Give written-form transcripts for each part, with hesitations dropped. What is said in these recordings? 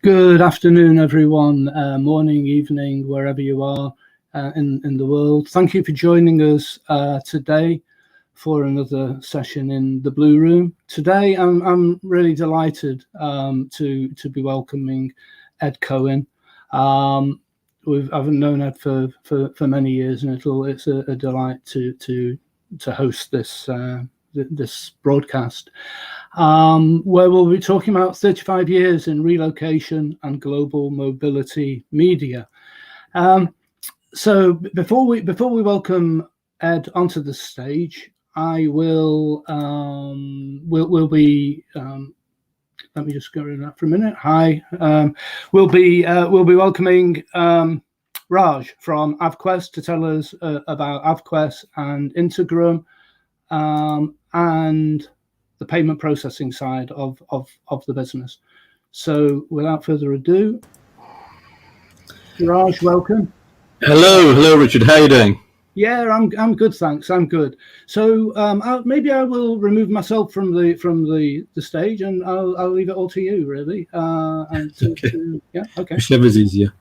Good afternoon, everyone. Morning, evening, wherever you are in the world. Thank you for joining us today for another session in the Blue Room. Today, I'm really delighted to be welcoming Ed Cohen. I've known Ed for many years, and it's a delight to host this broadcast. Where we'll be talking about 35 years in relocation and global mobility media. So before we welcome Ed onto the stage, I will be let me just go in that for a minute. Hi, we'll be welcoming Raj from AvQuest to tell us about AvQuest and Integrum and the payment processing side of the business. So without further ado, Raj, welcome. Hello, Richard. How are you doing? Yeah, I'm good, thanks. I'm good. So maybe I will remove myself from the stage, and I'll leave it all to you, really. Okay. Whichever's easier.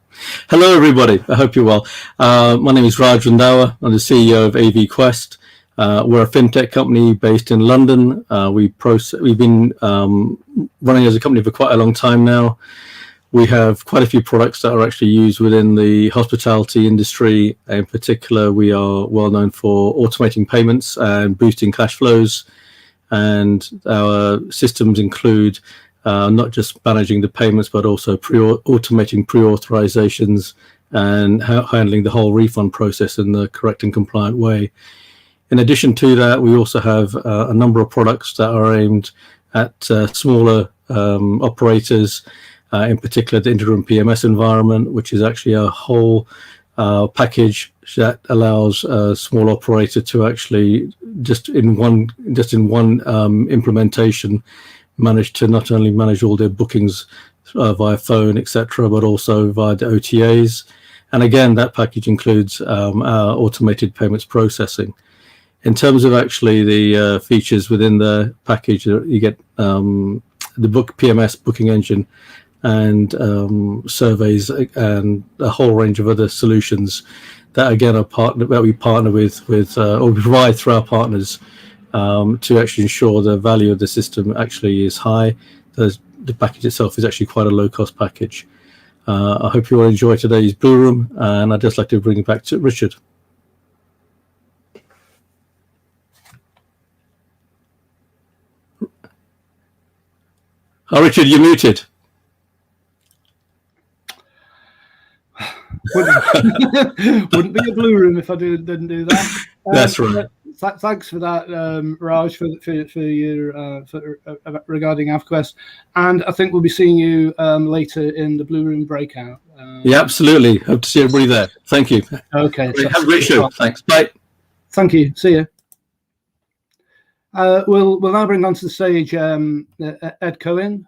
Hello, everybody. I hope you're well. My name is Raj Randawa. I'm the CEO of AvQuest. We're a fintech company based in London. We've been running as a company for quite a long time now. We have quite a few products that are actually used within the hospitality industry. In particular, we are well known for automating payments and boosting cash flows. And our systems include not just managing the payments, but also automating pre-authorizations and handling the whole refund process in the correct and compliant way. In addition to that, we also have a number of products that are aimed at smaller operators, in particular the Integrum PMS environment, which is actually a whole package that allows a small operator to actually just in one implementation manage to not only manage all their bookings via phone, etc., but also via the OTAs. And again, that package includes our automated payments processing. In terms of actually the features within the package, you get the PMS booking engine and surveys and a whole range of other solutions that again are we partner with or we provide through our partners to actually ensure the value of the system actually is high. The package itself is actually quite a low-cost package. I hope you all enjoy today's Blue Room, and I'd just like to bring it back to Richard. Oh, Richard, you're muted. Wouldn't be a Blue Room if I didn't do that. That's right. Thanks for that, Raj, for your regarding AvQuest, and I think we'll be seeing you later in the Blue Room breakout. Yeah, absolutely. Hope to see everybody there. Thank you. Okay. Have a great show. Thanks. Bye. Thank you. See you. We'll now bring onto the stage Ed Cohen.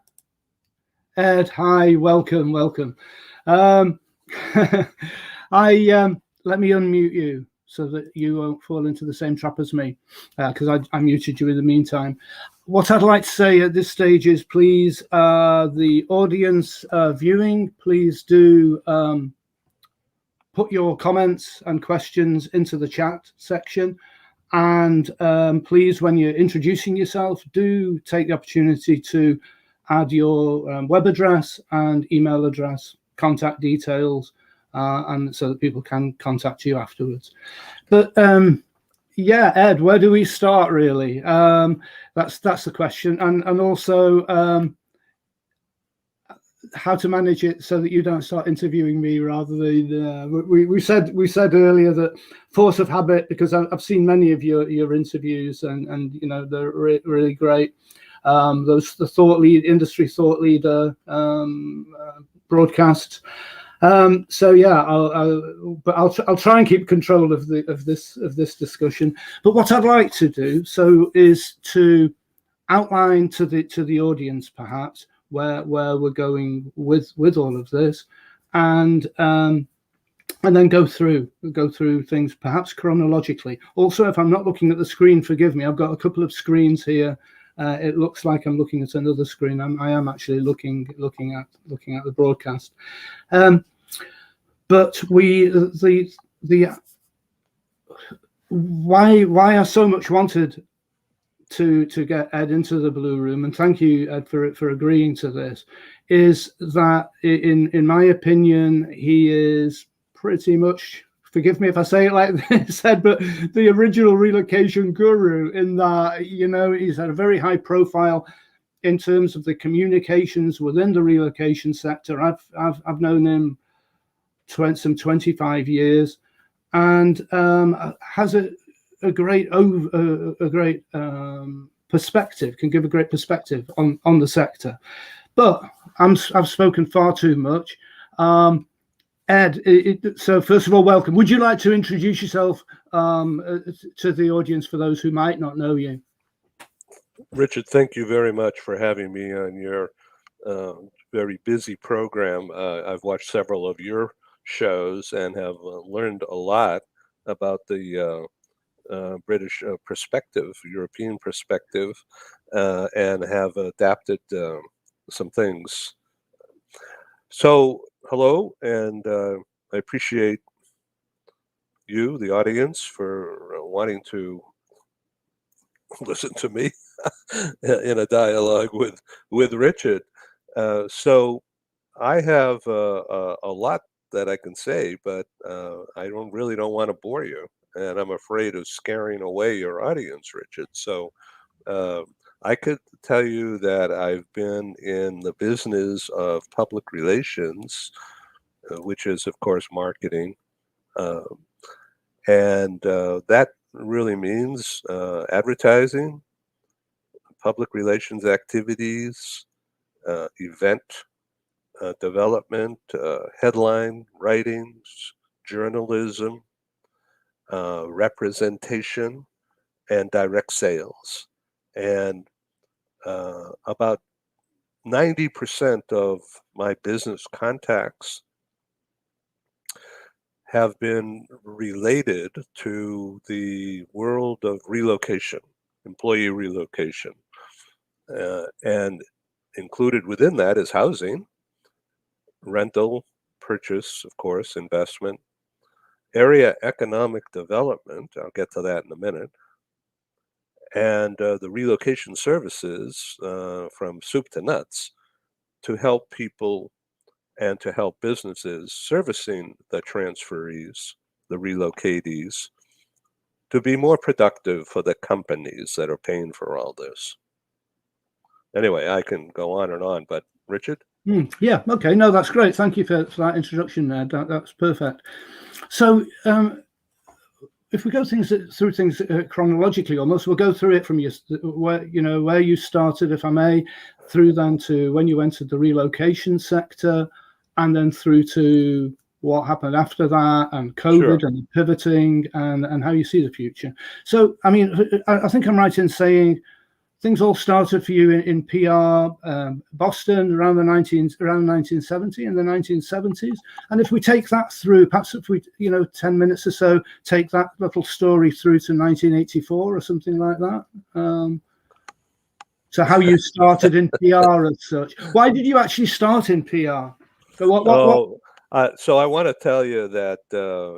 Ed, hi, welcome. Let me unmute you so that you won't fall into the same trap as me, because I muted you in the meantime. What I'd like to say at this stage is, please, the audience viewing, please do put your comments and questions into the chat section. And please, when you're introducing yourself, do take the opportunity to add your web address and email address, contact details, and so that people can contact you afterwards. But yeah, Ed, where do we start, really? That's the question, and also how to manage it so that you don't start interviewing me rather than we said earlier that force of habit, because I've seen many of your interviews and you know they're really great. The industry thought leader broadcasts. So yeah, I'll try and keep control of this discussion. But what I'd like to do is to outline to the audience perhaps where we're going with all of this, and then go through things perhaps chronologically. Also, if I'm not looking at the screen, forgive me. I've got a couple of screens here It looks like I'm looking at another screen. I am actually looking at the broadcast. But why I so much wanted to get Ed into the Blue Room, and thank you, Ed, for agreeing to this, is that in my opinion, he is pretty much, forgive me if I say it like this, Ed, but the original relocation guru, in that, you know, he's had a very high profile in terms of the communications within the relocation sector. I've known him some 25 years, and has a great perspective, can give a great perspective on the sector. But I've spoken far too much. Ed, so first of all, welcome. Would you like to introduce yourself to the audience for those who might not know you? Richard, thank you very much for having me on your very busy program. I've watched several of your shows and have learned a lot about the British perspective, European perspective, and have adapted some things. So, hello, and I appreciate you, the audience, for wanting to listen to me in a dialogue with Richard. So I have a lot that I can say, but I don't want to bore you, and I'm afraid of scaring away your audience, Richard. So I could tell you that I've been in the business of public relations, which is, of course, marketing, and that really means advertising, public relations activities, event development, headline writings, journalism, representation, and direct sales. And about 90% of my business contacts have been related to the world of relocation, employee relocation. And included within that is housing, rental, purchase, of course, investment, area economic development, I'll get to that in a minute, and the relocation services from soup to nuts to help people and to help businesses servicing the transferees, the relocatees, to be more productive for the companies that are paying for all this. Anyway, I can go on, but Richard? Yeah, okay. No, that's great. Thank you for that introduction, Ed. That's perfect. So if we go through things chronologically, almost, we'll go through it from where you started, if I may, through then to when you entered the relocation sector, and then through to what happened after that, and COVID, Sure. and pivoting, and how you see the future. So, I mean, I think I'm right in saying things all started for you in PR, Boston around 1970, in the 1970s. And if we take that through, perhaps if we, 10 minutes or so, take that little story through to 1984 or something like that. So how you started in PR as such. Why did you actually start in PR? So So I want to tell you that,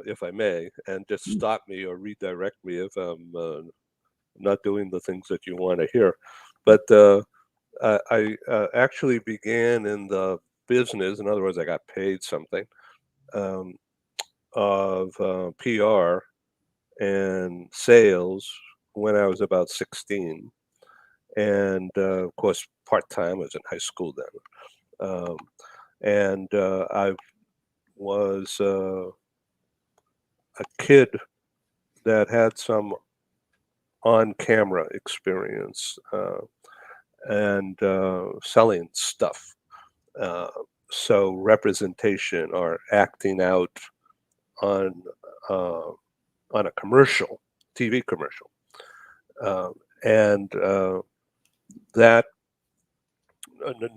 if I may, and just stop me or redirect me if I'm not doing the things that you want to hear. But I actually began in the business, in other words, I got paid something, of PR and sales when I was about 16. And of course, part-time, I was in high school then. And I was a kid that had some on-camera experience and selling stuff. So representation or acting out on a commercial, TV commercial, and that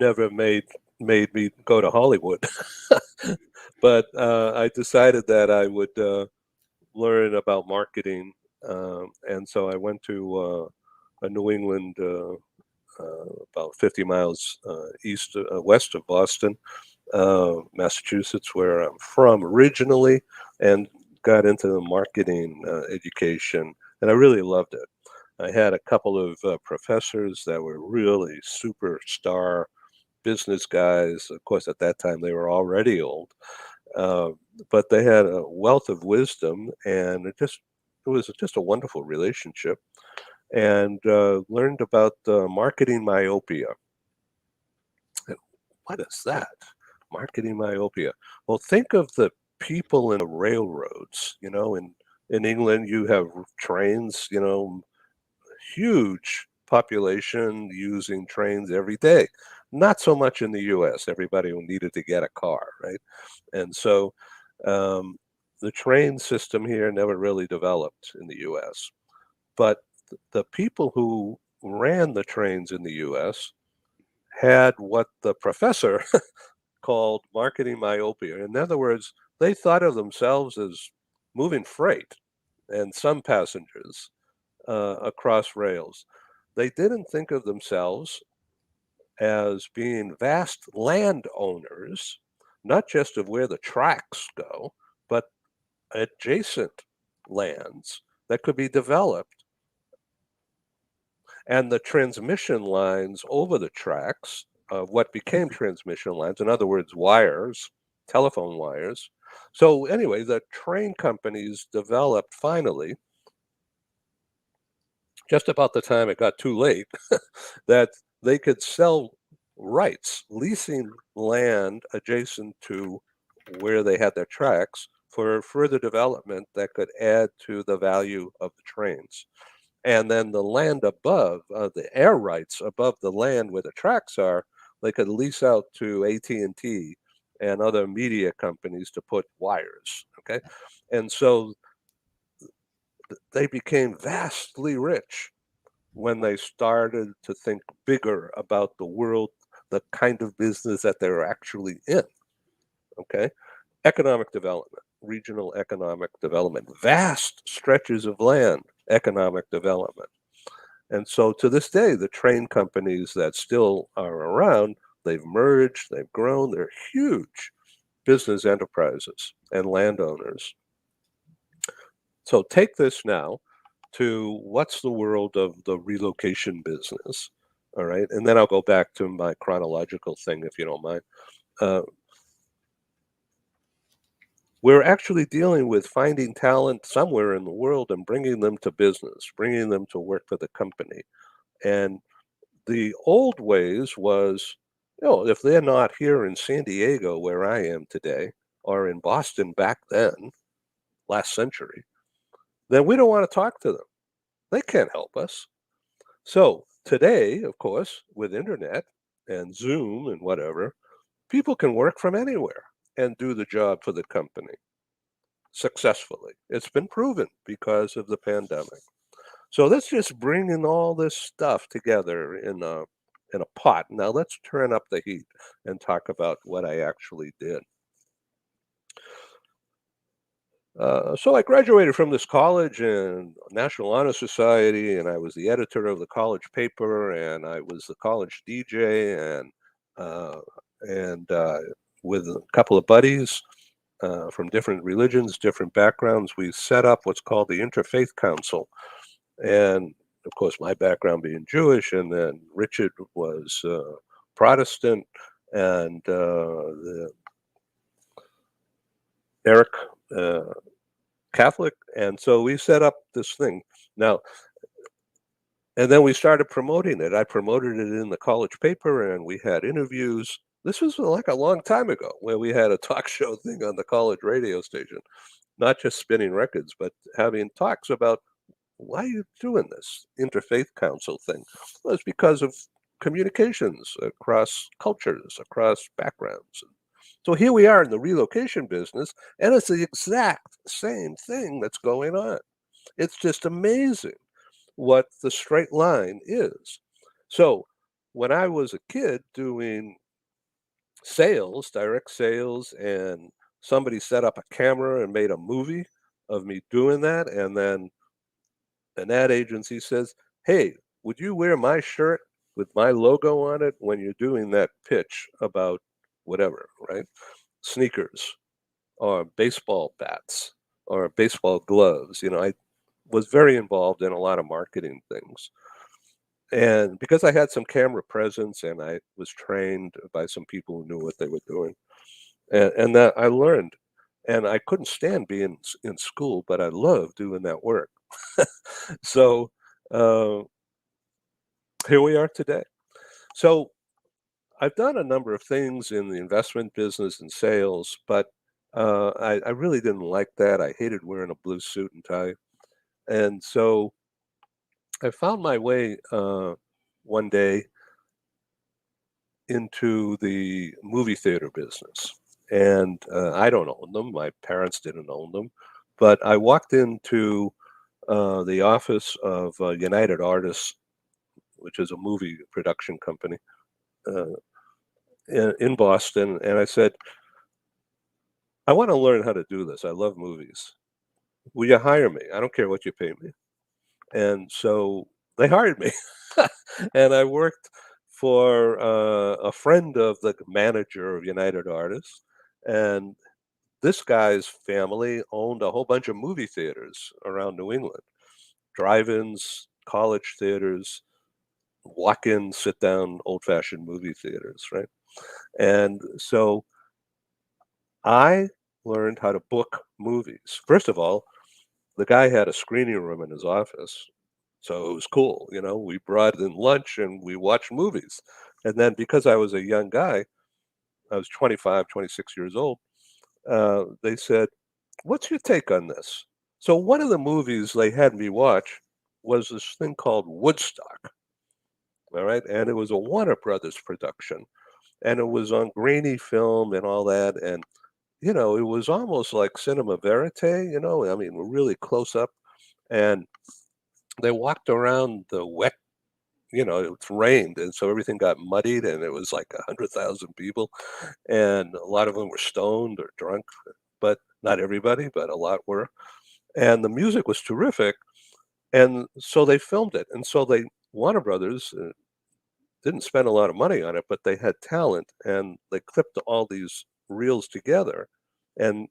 never made me go to Hollywood. But I decided that I would learn about marketing, and so I went to a New England about 50 miles west of Boston, Massachusetts, where I'm from originally, and got into the marketing education, and I really loved it. I had a couple of professors that were really superstar business guys. Of course, at that time they were already old, uh, but they had a wealth of wisdom, and it was just a wonderful relationship. And learned about marketing myopia. And what is that? Marketing myopia. Well, think of the people in the railroads. In England, you have trains. Huge population using trains every day. Not so much in the U.S. Everybody needed to get a car, right? And so um, the train system here never really developed in the U.S. But the people who ran the trains in the U.S. had what the professor called marketing myopia. In other words, they thought of themselves as moving freight and some passengers across rails. They didn't think of themselves as being vast landowners, not just of where the tracks go, but adjacent lands that could be developed. And the transmission lines over the tracks of what became transmission lines, in other words, wires, telephone wires. So, anyway, the train companies developed finally, just about the time it got too late, that they could sell rights, leasing land adjacent to where they had their tracks for further development that could add to the value of the trains. And then the land above, the air rights above the land where the tracks are, they could lease out to AT&T and other media companies to put wires. Okay, and so they became vastly rich when they started to think bigger about the world, the kind of business that they're actually in. Okay, economic development, regional economic development, vast stretches of land, economic development. And so to this day, the train companies that still are around, they've merged, they've grown, they're huge business enterprises and landowners. So take this now to what's the world of the relocation business. All right. And then I'll go back to my chronological thing, if you don't mind. Uh, we're actually dealing with finding talent somewhere in the world and bringing them to business, bringing them to work for the company. And the old ways was, if they're not here in San Diego, where I am today, or in Boston back then, last century, then we don't want to talk to them. They can't help us. So today, of course, with internet and Zoom and whatever, people can work from anywhere and do the job for the company successfully. It's been proven because of the pandemic. So let's just bring in all this stuff together in a pot. Now let's turn up the heat and talk about what I actually did. So I graduated from this college in National Honor Society, and I was the editor of the college paper, and I was the college DJ, uh, and with a couple of buddies from different religions, different backgrounds, we set up what's called the Interfaith Council. And of course, my background being Jewish, and then Richard was Protestant, and Eric Catholic. And so we set up this thing. Now, and then we started promoting it. I promoted it in the college paper, and we had interviews. This was like a long time ago, where we had a talk show thing on the college radio station, not just spinning records, but having talks about why are you doing this interfaith council thing? Well, it's because of communications across cultures, across backgrounds. So here we are in the relocation business, and it's the exact same thing that's going on. It's just amazing what the straight line is. So when I was a kid doing sales, direct sales, and somebody set up a camera and made a movie of me doing that, and then an ad agency says, "Hey, would you wear my shirt with my logo on it when you're doing that pitch about whatever, right? Sneakers or baseball bats or baseball gloves. I was very involved in a lot of marketing things. And because I had some camera presence and I was trained by some people who knew what they were doing, and that I learned. And I couldn't stand being in school, but I loved doing that work. So uh, here we are today. So I've done a number of things in the investment business and sales, but I really didn't like that. I hated wearing a blue suit and tie. And so I found my way one day into the movie theater business. And I don't own them. My parents didn't own them. But I walked into the office of United Artists, which is a movie production company uh, in Boston. And I said, I want to learn how to do this. I love movies. Will you hire me? I don't care what you pay me. And so they hired me. And I worked for a friend of the manager of United Artists. And this guy's family owned a whole bunch of movie theaters around New England, drive-ins, college theaters, walk-in, sit-down, old-fashioned movie theaters, right? And so I learned how to book movies. First of all, the guy had a screening room in his office, so it was cool. We brought in lunch and we watched movies. And then because I was a young guy, I was 25, 26 years old, they said, "What's your take on this?" So one of the movies they had me watch was this thing called Woodstock, all right? And it was a Warner Brothers production, and it was on grainy film and all that, and it was almost like cinema verite, I mean, really close up, and they walked around the wet, it rained, and so everything got muddied, and it was like 100,000 people, and a lot of them were stoned or drunk, but not everybody, but a lot were. And the music was terrific, and so they filmed it, and so Warner Brothers didn't spend a lot of money on it, but they had talent, and they clipped all these reels together, and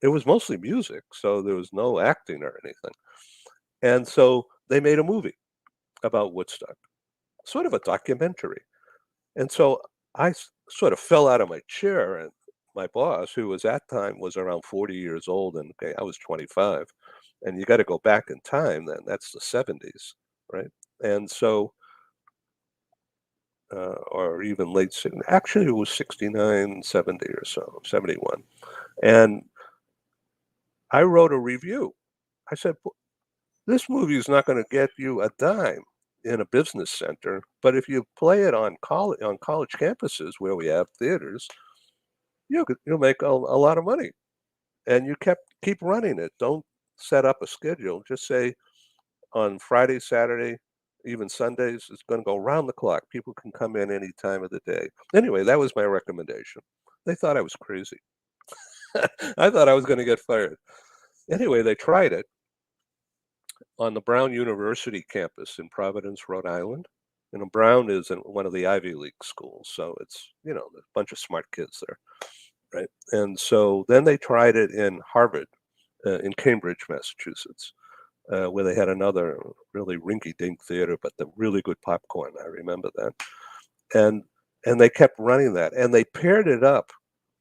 it was mostly music, so there was no acting or anything. And so they made a movie about Woodstock, sort of a documentary. And so sort of fell out of my chair, and my boss, who was at time was around 40 years old, and okay, I was 25, and you got to go back in time. Then that's the 70s, right? And so, or even actually, it was 69, 70 or so, 71. And I wrote a review. I said, this movie is not going to get you a dime in a business center, but if you play it on college campuses where we have theaters, you'll make a lot of money. And you keep running it. Don't set up a schedule. Just say on Friday, Saturday, even Sundays, it's going to go round the clock. People can come in any time of the day. Anyway, that was my recommendation. They thought I was crazy. I thought I was going to get fired. Anyway, they tried it on the Brown University campus in Providence, Rhode Island. Brown is in one of the Ivy League schools, so it's, a bunch of smart kids there, right? And so then they tried it in Harvard, in Cambridge, Massachusetts, where they had another really rinky-dink theater, but the really good popcorn. I remember that. And they kept running that, and they paired it up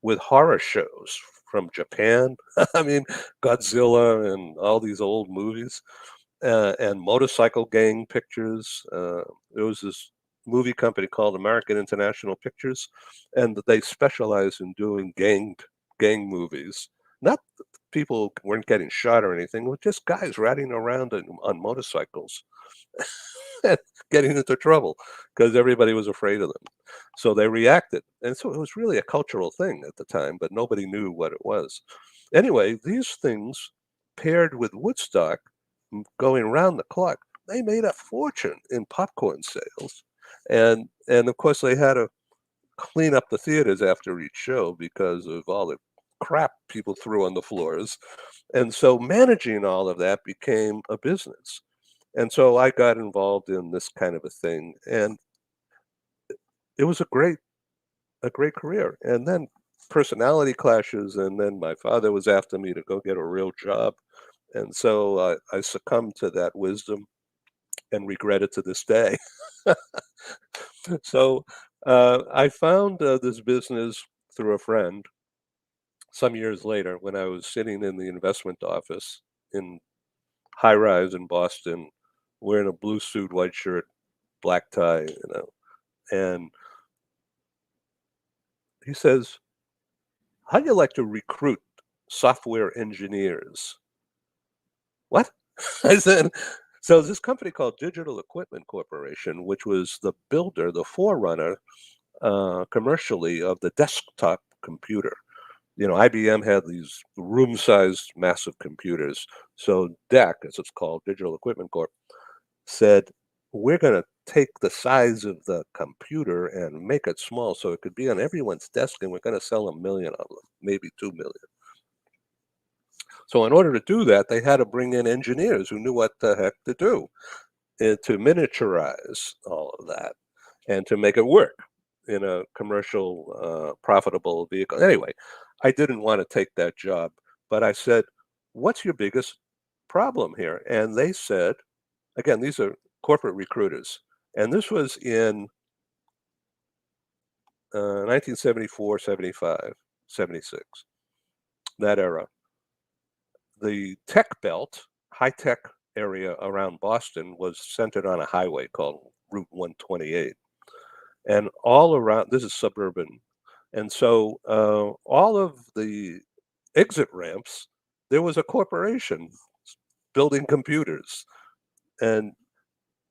with horror shows from Japan. I mean, Godzilla and all these old movies, and motorcycle gang pictures. There was this movie company called American International Pictures, and they specialize in doing gang movies. Not people weren't getting shot or anything, but just guys riding around on motorcycles, getting into trouble because everybody was afraid of them. So they reacted. And so it was really a cultural thing at the time, but nobody knew what it was. Anyway, these things paired with Woodstock going round the clock, they made a fortune in popcorn sales. And of course they had to clean up the theaters after each show because of all the crap people threw on the floors. And so managing all of that became a business. And so I got involved in this kind of a thing. And it was a great career. And then personality clashes, and then my father was after me to go get a real job. And so I succumbed to that wisdom and regret it to this day. So I found this business through a friend some years later when I was sitting in the investment office in high rise in Boston, wearing a blue suit, white shirt, black tie, and he says, "How do you like to recruit software engineers?" What? I said, so this company called Digital Equipment Corporation, which was the builder, the forerunner commercially of the desktop computer. IBM had these room-sized massive computers. So DEC, as it's called, Digital Equipment Corp, said, we're going to take the size of the computer and make it small so it could be on everyone's desk, and we're going to sell 1 million of them, maybe 2 million. So in order to do that, they had to bring in engineers who knew what the heck to do to miniaturize all of that and to make it work in a commercial, profitable vehicle. Anyway, I didn't want to take that job, but I said, what's your biggest problem here? And they said, again, these are corporate recruiters. And this was in 1974, 75, 76, that era. The tech belt, high-tech area around Boston was centered on a highway called Route 128. And all around, this is suburban. And so all of the exit ramps, there was a corporation building computers. And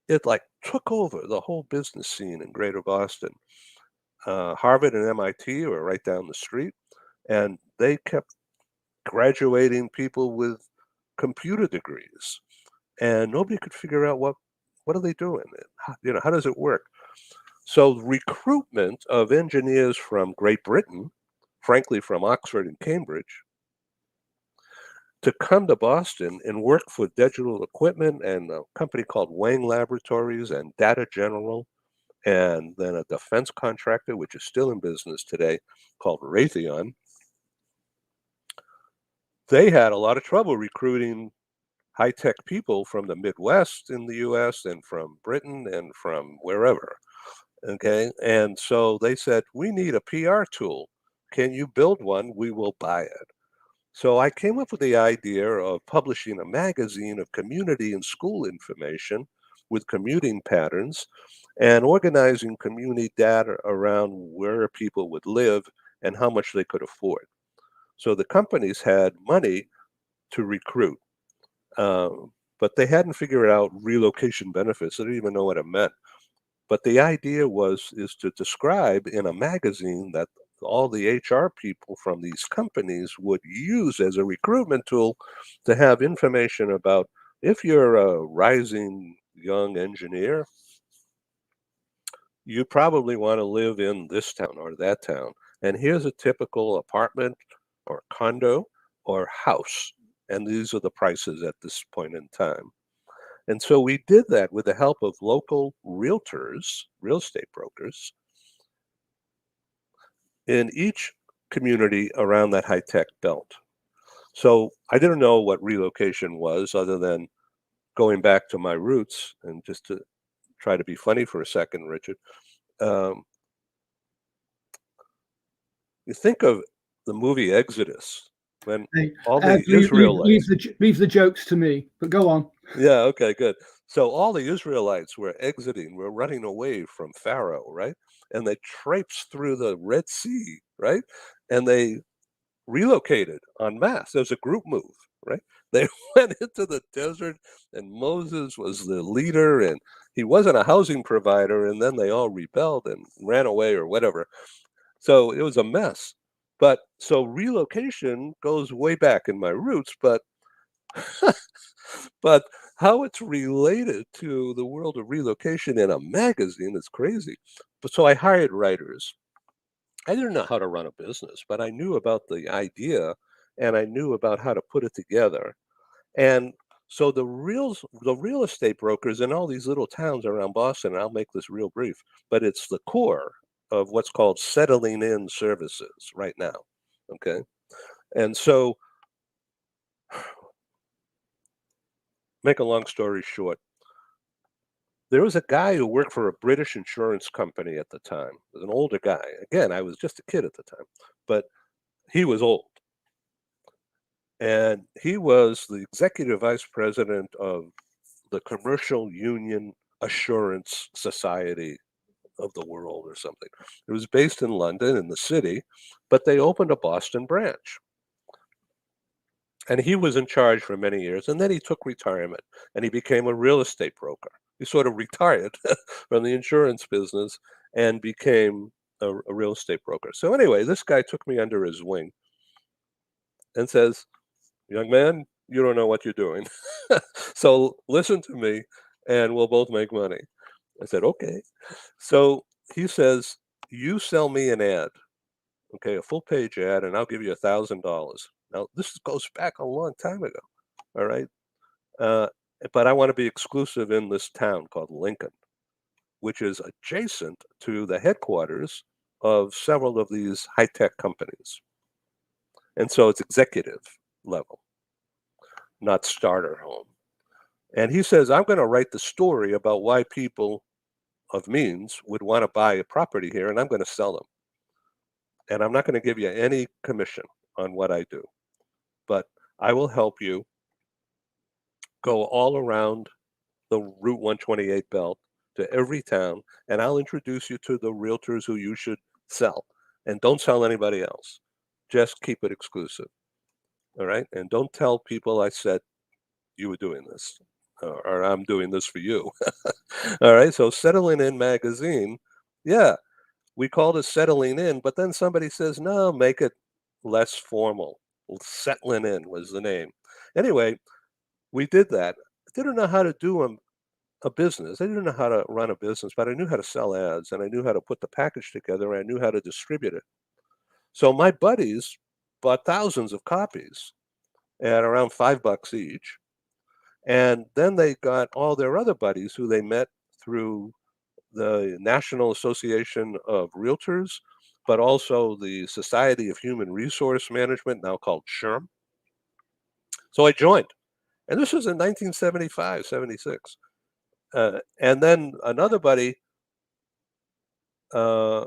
it like took over the whole business scene in Greater Boston. Harvard and MIT were right down the street, and they kept graduating people with computer degrees, and nobody could figure out what are they doing? How does it work? So recruitment of engineers from Great Britain, frankly from Oxford and Cambridge, to come to Boston and work for Digital Equipment and a company called Wang Laboratories and Data General, and then a defense contractor, which is still in business today, called Raytheon. They had a lot of trouble recruiting high-tech people from the Midwest in the US and from Britain and from wherever. Okay. And so they said, we need a PR tool. Can you build one? We will buy it. So I came up with the idea of publishing a magazine of community and school information with commuting patterns and organizing community data around where people would live and how much they could afford. So the companies had money to recruit, but they hadn't figured out relocation benefits. They didn't even know what it meant. But the idea is to describe in a magazine that all the HR people from these companies would use as a recruitment tool to have information about if you're a rising young engineer, you probably want to live in this town or that town. And here's a typical apartment or condo or house. And these are the prices at this point in time. And so we did that with the help of local realtors, real estate brokers, in each community around that high-tech belt. So I didn't know what relocation was other than going back to my roots, and just to try to be funny for a second, Richard. Um, you think of the movie Exodus, when Hey, all the leave, Israelites. leave the jokes to me, but go on. Yeah, okay, good. So all the Israelites were exiting, were running away from Pharaoh, right? And they traipsed through the Red Sea, right? And they relocated en masse. There's a group move, right? They went into the desert, and Moses was the leader, and he wasn't a housing provider, and then they all rebelled and ran away or whatever. So it was a mess. But so relocation goes way back in my roots, but but how it's related to the world of relocation in a magazine is crazy. But so I hired writers. I didn't know how to run a business, but I knew about the idea, and I knew about how to put it together. And so the real estate brokers in all these little towns around Boston, and I'll make this real brief, but it's the core of what's called settling in services right now. Okay. And so, make a long story short, there was a guy who worked for a British insurance company at the time. He was an older guy. Again, I was just a kid at the time, but he was old. And he was the executive vice president of the Commercial Union Assurance Society of the world or something. It was based in London, in the city, but they opened a Boston branch. And he was in charge for many years. And then he took retirement and he became a real estate broker. He sort of retired from the insurance business and became a real estate broker. So, anyway, this guy took me under his wing and says, "Young man, you don't know what you're doing. So, listen to me and we'll both make money." I said, "Okay." So he says, "You sell me an ad, okay, a full page ad, and I'll give you $1,000." Now, this goes back a long time ago, all right? Uh, but I want to be exclusive in this town called Lincoln, which is adjacent to the headquarters of several of these high-tech companies. And so it's executive level, not starter home. And he says, "I'm going to write the story about why people of means would want to buy a property here, and I'm going to sell them. And I'm not going to give you any commission on what I do, but I will help you go all around the Route 128 belt to every town, and I'll introduce you to the realtors who you should sell. And don't sell anybody else. Just keep it exclusive. All right? And don't tell people I said you were doing this or I'm doing this for you." All right? So, Settling In magazine, yeah, we called it Settling In, but then somebody says, "No, make it less formal." Settling In was the name. Anyway, we did that. I didn't know how to do a business. I didn't know how to run a business, but I knew how to sell ads and I knew how to put the package together and I knew how to distribute it. So my buddies bought thousands of copies at around $5 each. And then they got all their other buddies who they met through the National Association of Realtors, but also the Society of Human Resource Management, now called SHRM. So I joined. And this was in 1975, 76. And then another buddy uh,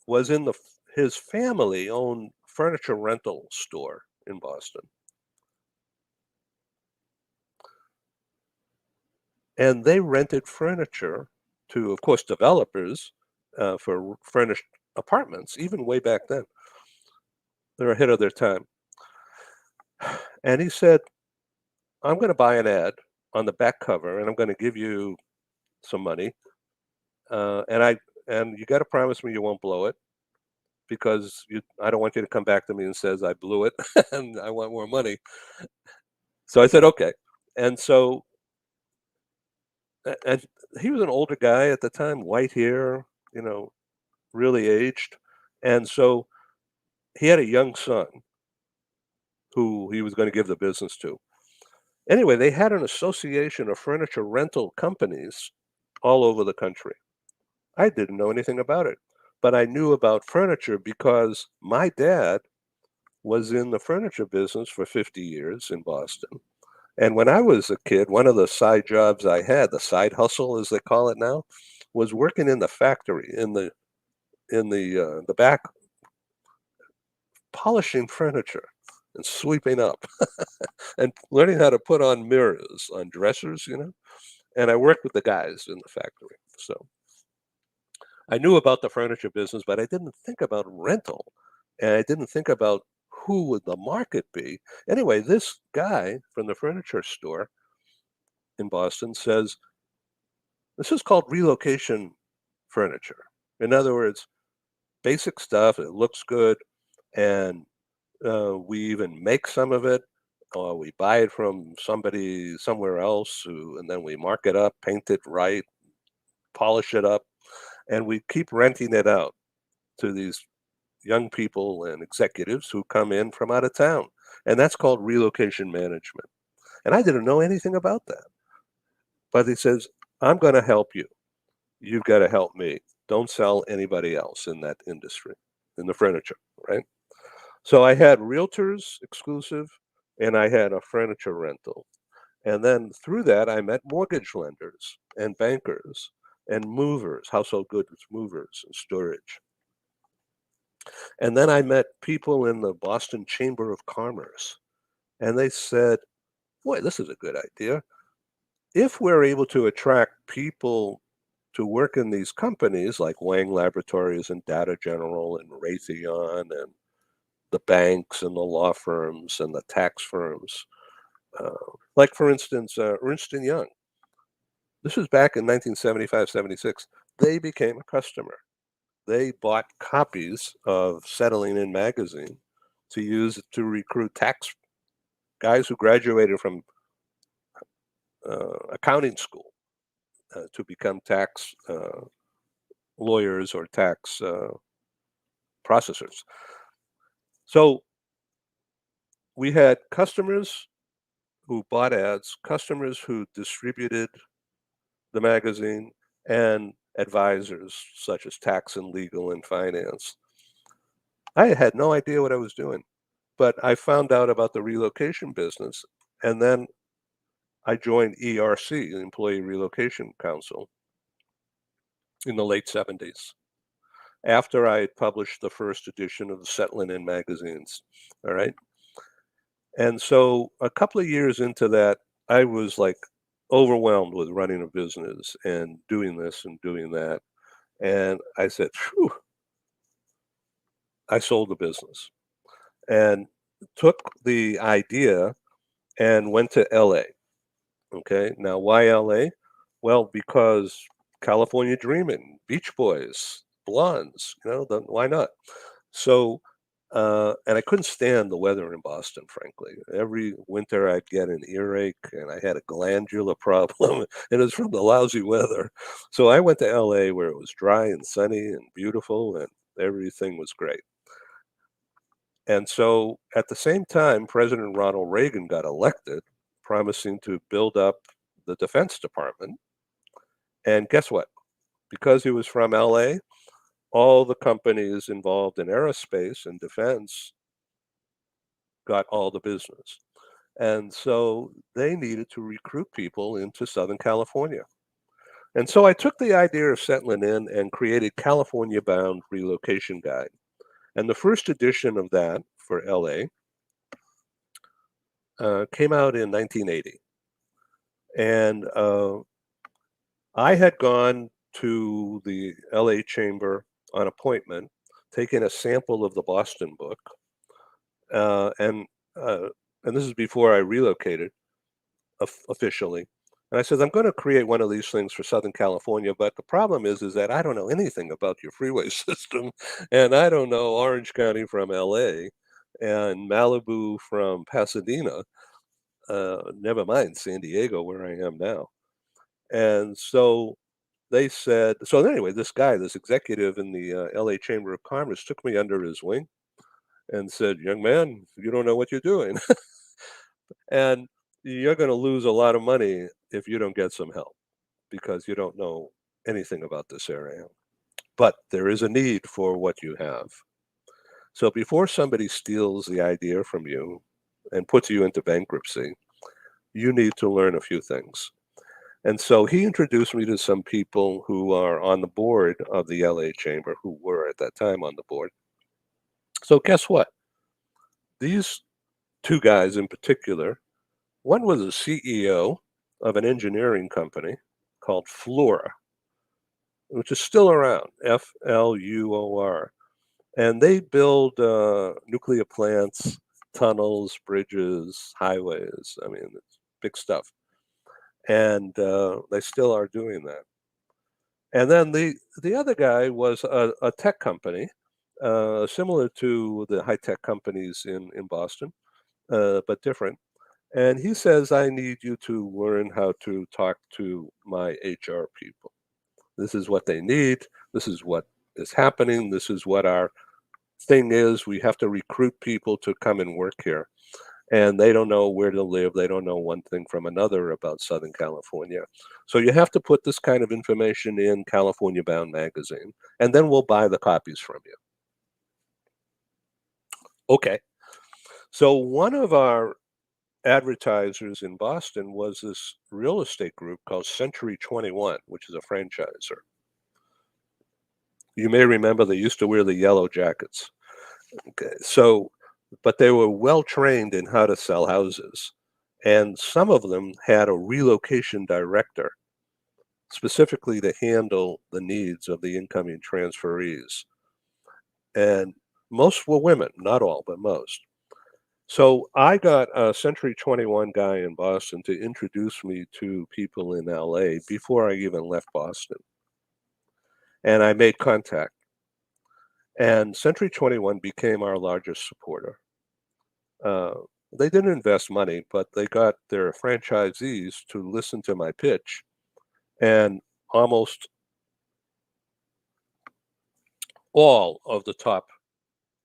was in his family owned furniture rental store in Boston. And they rented furniture to, of course, developers for furnished apartments, even way back then. They're ahead of their time. And he said, "I'm going to buy an ad on the back cover and I'm going to give you some money. And you got to promise me you won't blow it because I don't want you to come back to me and says I blew it and I want more money." So I said, "Okay." And so, and he was an older guy at the time, white hair, really aged. And so he had a young son who he was going to give the business to. Anyway, they had an association of furniture rental companies all over the country. I didn't know anything about it, but I knew about furniture because my dad was in the furniture business for 50 years in Boston. And when I was a kid, one of the side jobs I had, the side hustle as they call it now, was working in the factory in the back, polishing furniture and sweeping up and learning how to put on mirrors on dressers. And I worked with the guys in the factory. So I knew about the furniture business, but I didn't think about rental. And I didn't think about who would the market be. Anyway, this guy from the furniture store in Boston says, "This is called relocation furniture." In other words, basic stuff, it looks good, and we even make some of it, or we buy it from somebody somewhere else, and then we mark it up, paint it right, polish it up, and we keep renting it out to these young people and executives who come in from out of town. And that's called relocation management. And I didn't know anything about that. But he says, "I'm going to help you. You've got to help me. don't sell anybody else in that industry, in the furniture, right? So I had realtors exclusive, and I had a furniture rental. And then through that, I met mortgage lenders and bankers and movers, household goods movers and storage. And then I met people in the Boston Chamber of Commerce, and they said, boy, this is a good idea. If we're able to attract people to work in these companies like Wang Laboratories and Data General and Raytheon and the banks and the law firms and the tax firms, like for instance, Ernst & Young. This was back in 1975, 76. They became a customer. They bought copies of Settling In magazine to use to recruit tax guys who graduated from accounting school to become tax lawyers or tax processors. So we had customers who bought ads, customers who distributed the magazine, and advisors such as tax and legal and finance. I had no idea what I was doing, but I found out about the relocation business, and then I joined ERC, the Employee Relocation Council, in the late 70s, after I had published the first edition of the Settling In magazines. All right. And so a couple of years into that, I was like overwhelmed with running a business and doing this and doing that. And I said, phew, I sold the business and took the idea and went to LA. Okay. Now, why LA? Well, because California Dreaming, Beach Boys, Blondes, why not? So, and I couldn't stand the weather in Boston, frankly. Every winter I'd get an earache and I had a glandular problem, and it was from the lousy weather. So I went to LA where it was dry and sunny and beautiful and everything was great. And so at the same time, President Ronald Reagan got elected, promising to build up the Defense Department. And guess what? Because he was from LA, all the companies involved in aerospace and defense got all the business. And so they needed to recruit people into Southern California. And so I took the idea of settling in and created California Bound Relocation Guide. And the first edition of that for LA came out in 1980. And I had gone to the LA Chamber on appointment, taking a sample of the Boston book, uh, and uh, and this is before I relocated officially. And I said, I'm going to create one of these things for Southern California, but the problem is that I don't know anything about your freeway system, and I don't know Orange County from LA, and Malibu from Pasadena. Never mind San Diego, where I am now. And so they said, so anyway, this guy, this executive in the LA Chamber of Commerce took me under his wing and said, young man, you don't know what you're doing. And you're going to lose a lot of money if you don't get some help because you don't know anything about this area. But there is a need for what you have. So before somebody steals the idea from you and puts you into bankruptcy, you need to learn a few things. And so he introduced me to some people who are on the board of the LA Chamber, who were at that time on the board. So guess what? These two guys in particular, one was a CEO of an engineering company called Fluor, which is still around, Fluor. And they build nuclear plants, tunnels, bridges, highways. I mean, it's big stuff. And they still are doing that. And then the other guy was a tech company, similar to the high tech companies in Boston, but different. And he says, I need you to learn how to talk to my HR people. This is what they need. This is what is happening. This is what our thing is. We have to recruit people to come and work here. and they don't know where to live. They don't know one thing from another about Southern California. So you have to put this kind of information in California Bound magazine, and then we'll buy the copies from you. Okay. So one of our advertisers in Boston was this real estate group called Century 21, which is a franchisor. You may remember they used to wear the yellow jackets. Okay. So, but they were well trained in how to sell houses. And some of them had a relocation director specifically to handle the needs of the incoming transferees. And most were women, not all, but most. So I got a Century 21 guy in Boston to introduce me to people in LA before I even left Boston. And I made contact. And Century 21 became our largest supporter. They didn't invest money, but they got their franchisees to listen to my pitch. And almost all of the top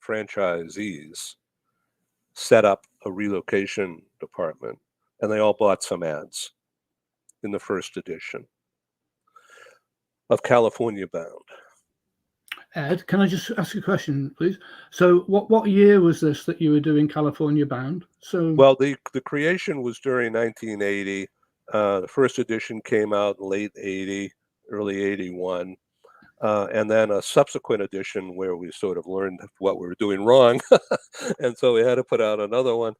franchisees set up a relocation department, and they all bought some ads in the first edition of California Bound. Ed, can I just ask you a question, please? So what year was this that you were doing California Bound? So Well, the creation was during 1980. The first edition came out in late 80, early 81. And then a subsequent edition where we sort of learned what we were doing wrong. And so we had to put out another one,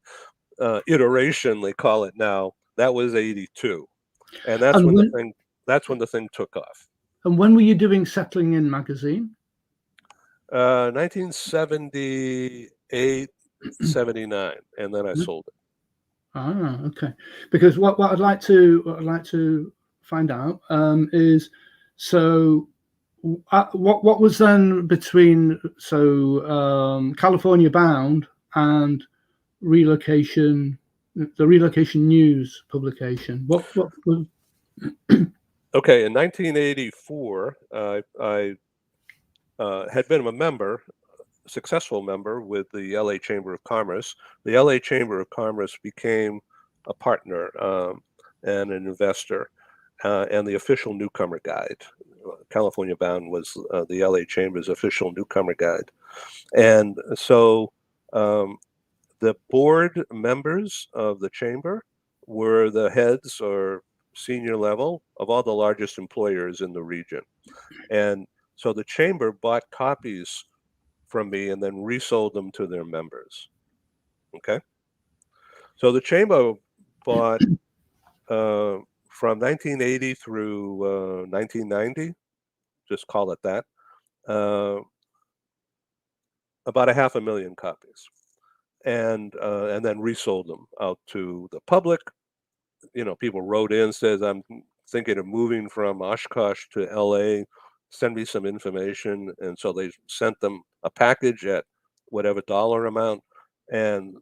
iteration, they call it now. That was 82. And that's and when the thing took off. and when were you doing Settling In magazine? 1978, 79, and then I sold it. Ah, okay. Because what I'd like to find out is, so what was then between California Bound and Relocation, the Relocation News publication? What was? Okay, in 1984, I had been a successful member with the LA Chamber of Commerce. The LA Chamber of Commerce became a partner and an investor and the official newcomer guide. California Bound was the LA Chamber's official newcomer guide. And so the board members of the chamber were the heads or senior level of all the largest employers in the region. And so the chamber bought copies from me and then resold them to their members. Okay. So the chamber bought from 1980 through 1990, just call it that, about 500,000 copies, and then resold them out to the public. You know, people wrote in, says, I'm thinking of moving from Oshkosh to LA, send me some information. And so they sent them a package at whatever dollar amount, and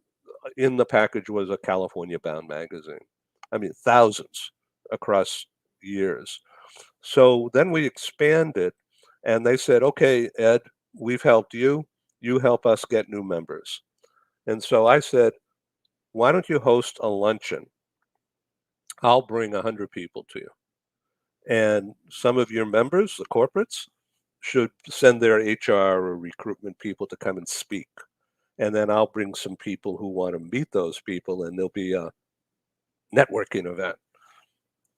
in the package was a California Bound magazine. I mean, thousands across years. So then we expanded, and they said, okay, Ed, we've helped you. You help us get new members. And so I said, why don't you host a luncheon? I'll bring 100 people to you. And some of your members, the corporates, should send their HR or recruitment people to come and speak. And then I'll bring some people who want to meet those people, and there'll be a networking event.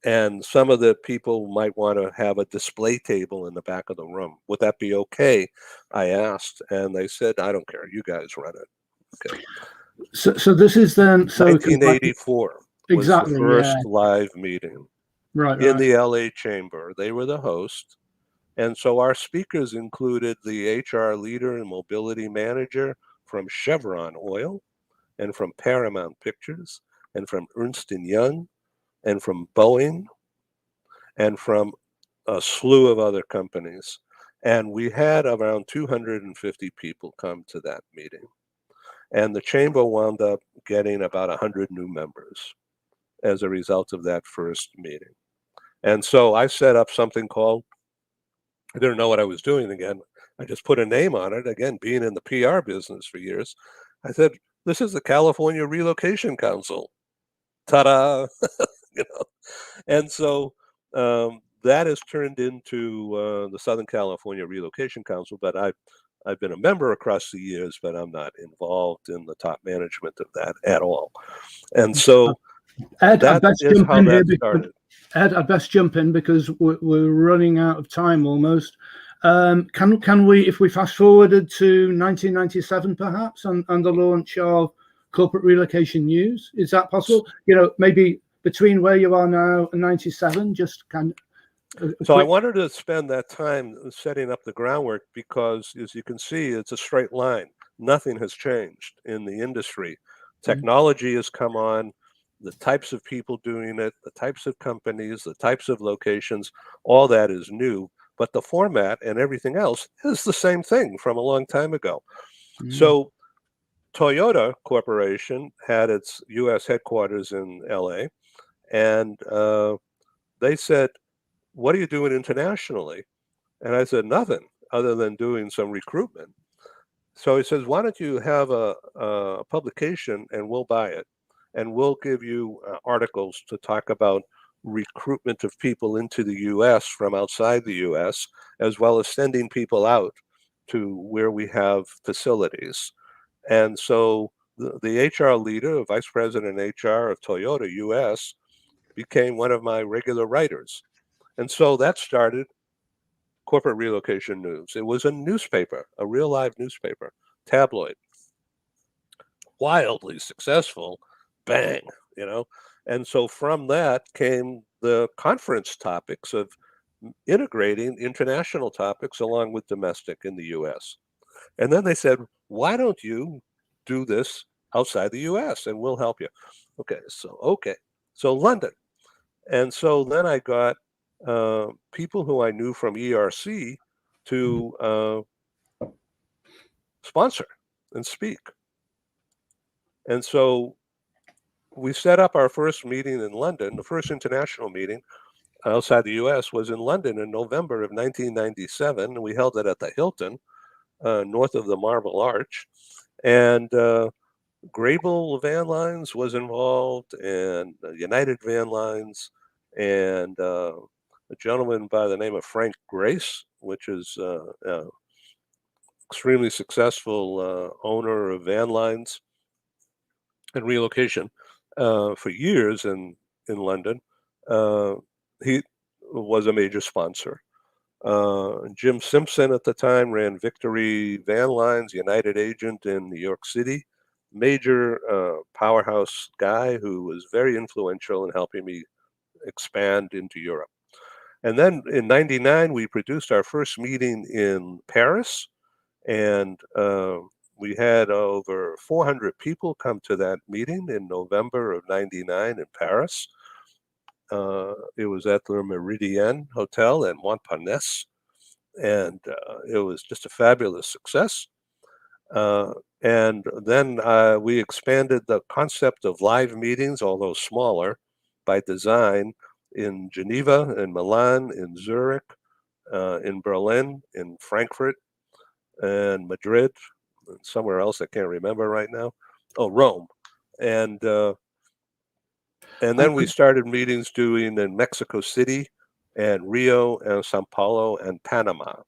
And some of the people might want to have a display table in the back of the room. Would that be okay? I asked, and they said, I don't care. You guys run it. Okay. So this is then 1984 exactly, was the first live meeting in the LA Chamber. They were the host. And so our speakers included the HR leader and mobility manager from Chevron Oil, and from Paramount Pictures, and from Ernst & Young, and from Boeing, and from a slew of other companies. And we had around 250 people come to that meeting. And the chamber wound up getting about 100 new members as a result of that first meeting. And so I set up something called, I didn't know what I was doing again. I just put a name on it. Again, being in the PR business for years, I said, this is the California Relocation Council. Ta-da! You know, and so that has turned into the Southern California Relocation Council. But I've been a member across the years, but I'm not involved in the top management of that at all. And so Ed, that is how that started. Ed, I'd best jump in because we're running out of time almost. Can we, if we fast forwarded to 1997 perhaps, and the launch of Corporate Relocation News, is that possible? You know, maybe between where you are now and 97, just kind of. So I wanted to spend that time setting up the groundwork because, as you can see, it's a straight line. Nothing has changed in the industry. Technology has come on, the types of people doing it, the types of companies, the types of locations, all that is new. But the format and everything else is the same thing from a long time ago. So Toyota Corporation had its U.S. headquarters in L.A., and they said, "What are you doing internationally?" And I said, "Nothing other than doing some recruitment." So he says, "Why don't you have a publication and we'll buy it, and we'll give you articles to talk about recruitment of people into the U.S. from outside the U.S., as well as sending people out to where we have facilities." And so the HR leader, vice president HR of Toyota US, became one of my regular writers. And so that started Corporate Relocation News. It was a newspaper, a real live newspaper, tabloid, wildly successful, bang, you know. And so from that came the conference topics of integrating international topics along with domestic in the US. And then they said, "Why don't you do this outside the US and we'll help you?" Okay, so London. And so then I got people who I knew from ERC to sponsor and speak. And so we set up our first meeting in London. The first international meeting outside the US was in London in November of 1997. We held it at the Hilton, north of the Marble Arch. And Grable Van Lines was involved, and United Van Lines, and a gentleman by the name of Frank Grace, which is extremely successful owner of van lines and relocation for years in London. He was a major sponsor. Jim Simpson at the time ran Victory Van Lines, United agent in New York City, major powerhouse guy who was very influential in helping me expand into Europe. And then in '99, we produced our first meeting in Paris, and we had over 400 people come to that meeting in November of '99 in Paris. It was at the Méridien Hotel in Montparnasse, and it was just a fabulous success. And then we expanded the concept of live meetings, although smaller, by design in Geneva, in Milan, in Zurich, in Berlin, in Frankfurt, and Madrid, and somewhere else I can't remember right now. Oh, Rome. And then we started meetings doing in Mexico City and Rio and Sao Paulo and Panama.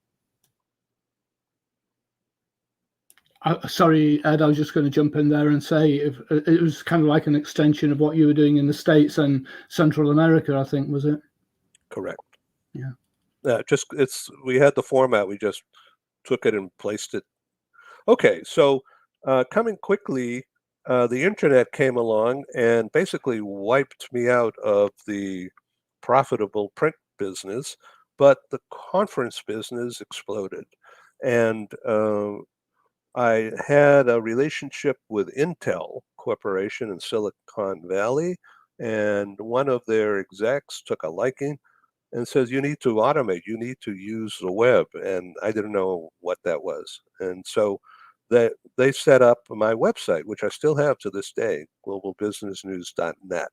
Sorry, Ed, I was just going to jump in there and say it was kind of like an extension of what you were doing in the States and Central America, I think, was it? Correct. Yeah. Yeah, we had the format, we just took it and placed it. Okay, so coming quickly, the internet came along and basically wiped me out of the profitable print business, but the conference business exploded. And I had a relationship with Intel Corporation in Silicon Valley, and one of their execs took a liking and says, "You need to automate, you need to use the web." And I didn't know what that was. And so they set up my website, which I still have to this day, globalbusinessnews.net.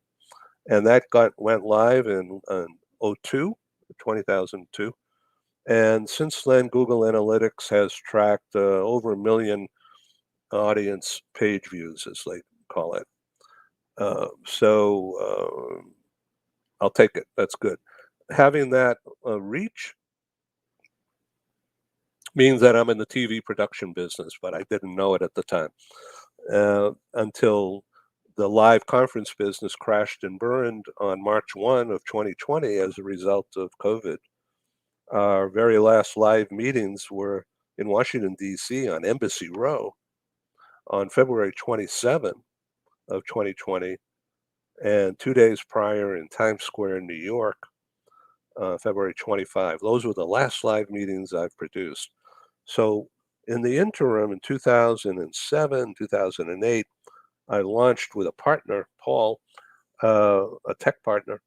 And that went live in 2002. And since then, Google Analytics has tracked over 1 million audience page views, as they call it. I'll take it. That's good. Having that reach means that I'm in the TV production business, but I didn't know it at the time until the live conference business crashed and burned on March 1 of 2020 as a result of COVID. Our very last live meetings were in Washington, D.C. on Embassy Row on February 27 of 2020, and 2 days prior in Times Square, New York, February 25. Those were the last live meetings I've produced. So in the interim, in 2007, 2008, I launched with a partner, Paul, a tech partner,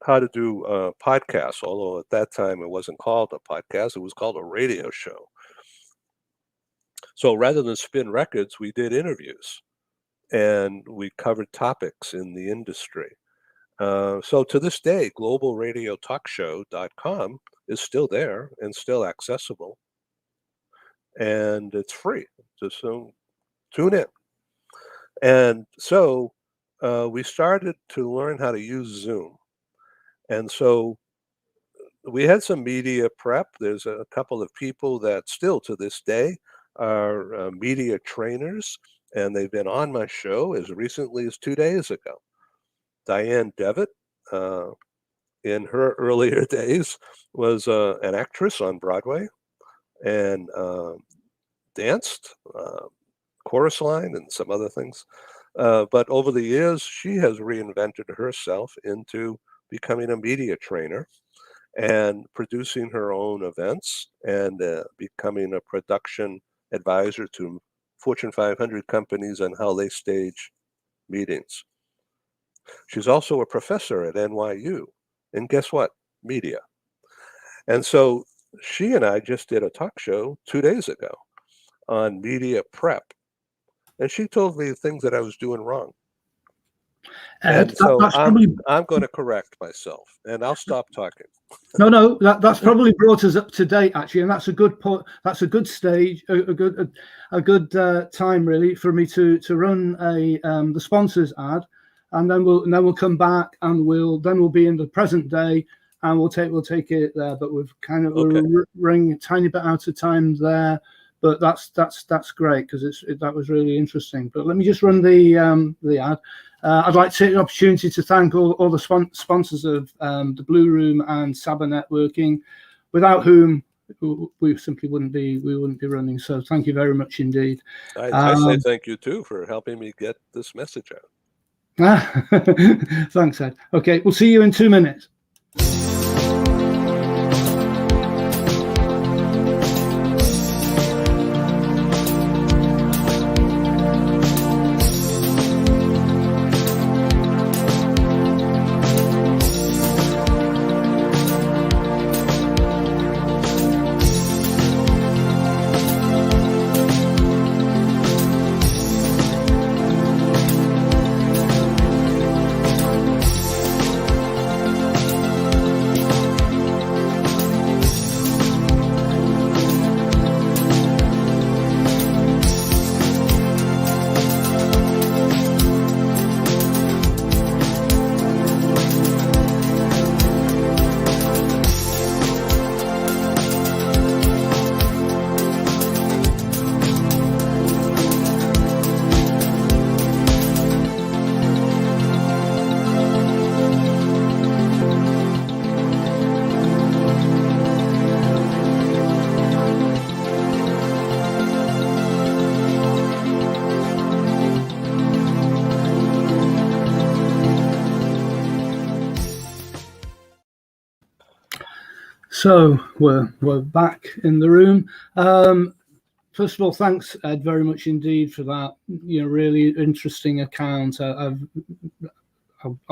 how to do podcasts, although at that time it wasn't called a podcast, it was called a radio show. So rather than spin records, we did interviews and we covered topics in the industry. So to this day, globalradiotalkshow.com is still there and still accessible. And it's free, so tune in. And so we started to learn how to use Zoom. And so we had some media prep. There's a couple of people that still to this day are media trainers, and they've been on my show as recently as 2 days ago. Diane Devitt, in her earlier days, was an actress on Broadway and danced, chorus line, and some other things. But over the years, she has reinvented herself into becoming a media trainer and producing her own events and becoming a production advisor to Fortune 500 companies on how they stage meetings. She's also a professor at NYU. And guess what? Media. And so she and I just did a talk show 2 days ago on media prep. And she told me things that I was doing wrong. And so I'm going to correct myself, and I'll stop talking. No, that's probably brought us up to date, actually, and that's a good point. That's a good stage, a good time really for me to run the sponsors ad, and then we'll come back and we'll be in the present day, and we'll take it there. But we've kind of we're running a tiny bit out of time there, but that's great because that was really interesting. But let me just run the ad. I'd like to take the opportunity to thank all the sponsors of the Blue Room and Saba Networking, without whom we simply wouldn't be running. So thank you very much indeed. I say thank you too for helping me get this message out. Thanks, Ed. Okay, we'll see you in 2 minutes. So we're back in the room. First of all, thanks, Ed, very much indeed for that. Really interesting account. I'll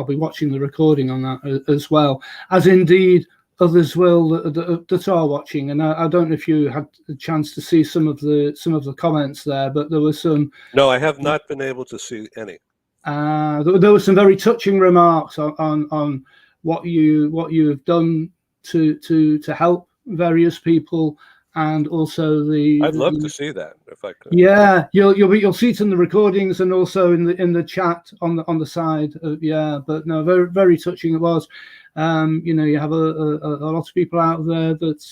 be watching the recording on that as well, as indeed others will that are watching. And I don't know if you had the chance to see some of the comments there, but there were some. No, I have not been able to see any. There were some very touching remarks on what you have done to help various people, and also I'd love to see that if I could. Yeah, you'll see it in the recordings and also in the chat on the side. Yeah, but no, very very touching it was. You have a lot of people out there that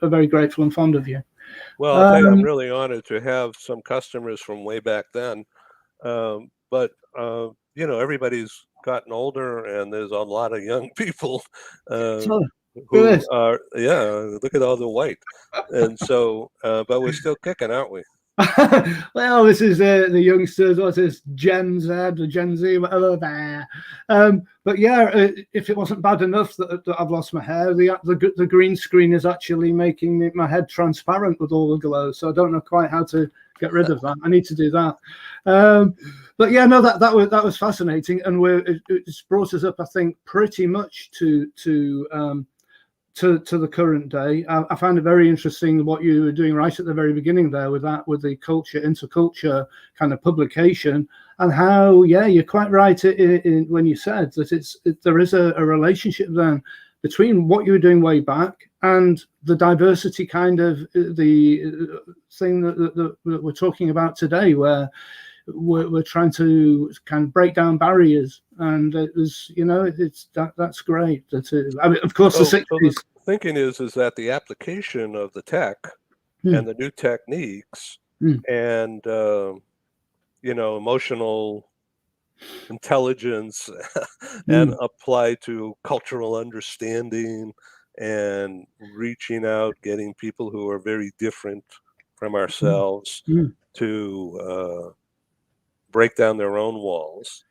are very grateful and fond of you. Well, I'll tell you, I'm really honored to have some customers from way back then. But everybody's gotten older, and there's a lot of young people who are, look at all the white. And so, but we're still kicking, aren't we? Well, this is the youngsters. What's this? Gen Z or Gen Z, whatever. There. But yeah, if it wasn't bad enough that I've lost my hair, the green screen is actually making my head transparent with all the glow. So I don't know quite how to get rid of that. I need to do that. But yeah, no, that was fascinating, and it's brought us up, I think, pretty much to the current day. I found it very interesting what you were doing right at the very beginning there with the interculture kind of publication, and how, yeah, you're quite right when you said that there is a relationship then between what you were doing way back and the diversity kind of the thing that we're talking about today, where we're trying to kind of break down barriers, and it was, that's great. I mean, of course, the 60s. So the thinking is that the application of the tech and the new techniques and emotional intelligence and apply to cultural understanding and reaching out, getting people who are very different from ourselves to break down their own walls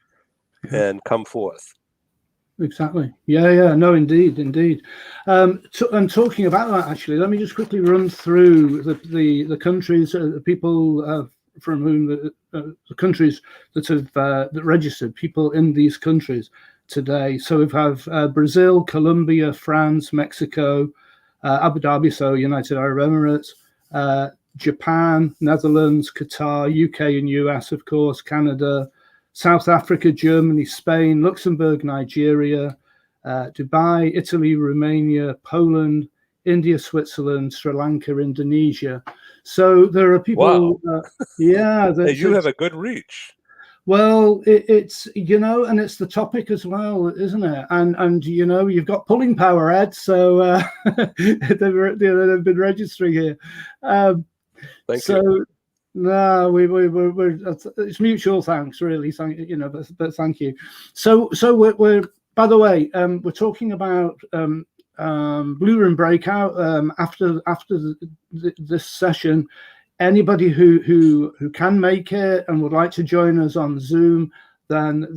and come forth. Exactly. Yeah. No, indeed. And talking about that, actually, let me just quickly run through the countries, the people from whom the countries that have that registered people in these countries today. So we have Brazil, Colombia, France, Mexico, Abu Dhabi, so United Arab Emirates, Japan, Netherlands, Qatar, UK and US, of course, Canada, South Africa, Germany, Spain, Luxembourg, Nigeria, Dubai, Italy, Romania, Poland, India, Switzerland, Sri Lanka, Indonesia. So there are people. Wow. Yeah. You have a good reach. Well, it's, and it's the topic as well, isn't it? And you've got pulling power, Ed. So they've been registering here. Thank you. No, we're it's mutual thanks, really. But thank you. So we're by the way, we're talking about Blue Room Breakout after this session. Anybody who can make it and would like to join us on Zoom, then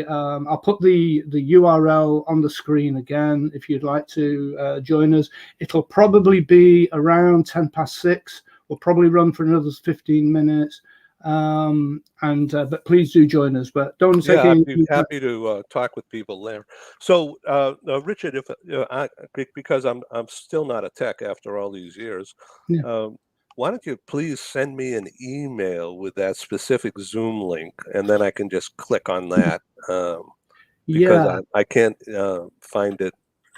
I'll put the URL on the screen again if you'd like to join us. It'll probably be around 6:10. We'll probably run for another 15 minutes, but please do join us. But don't take I'd be happy to talk with people there. So, Richard, if because I'm still not a tech after all these years, why don't you please send me an email with that specific Zoom link, and then I can just click on that because I can't find it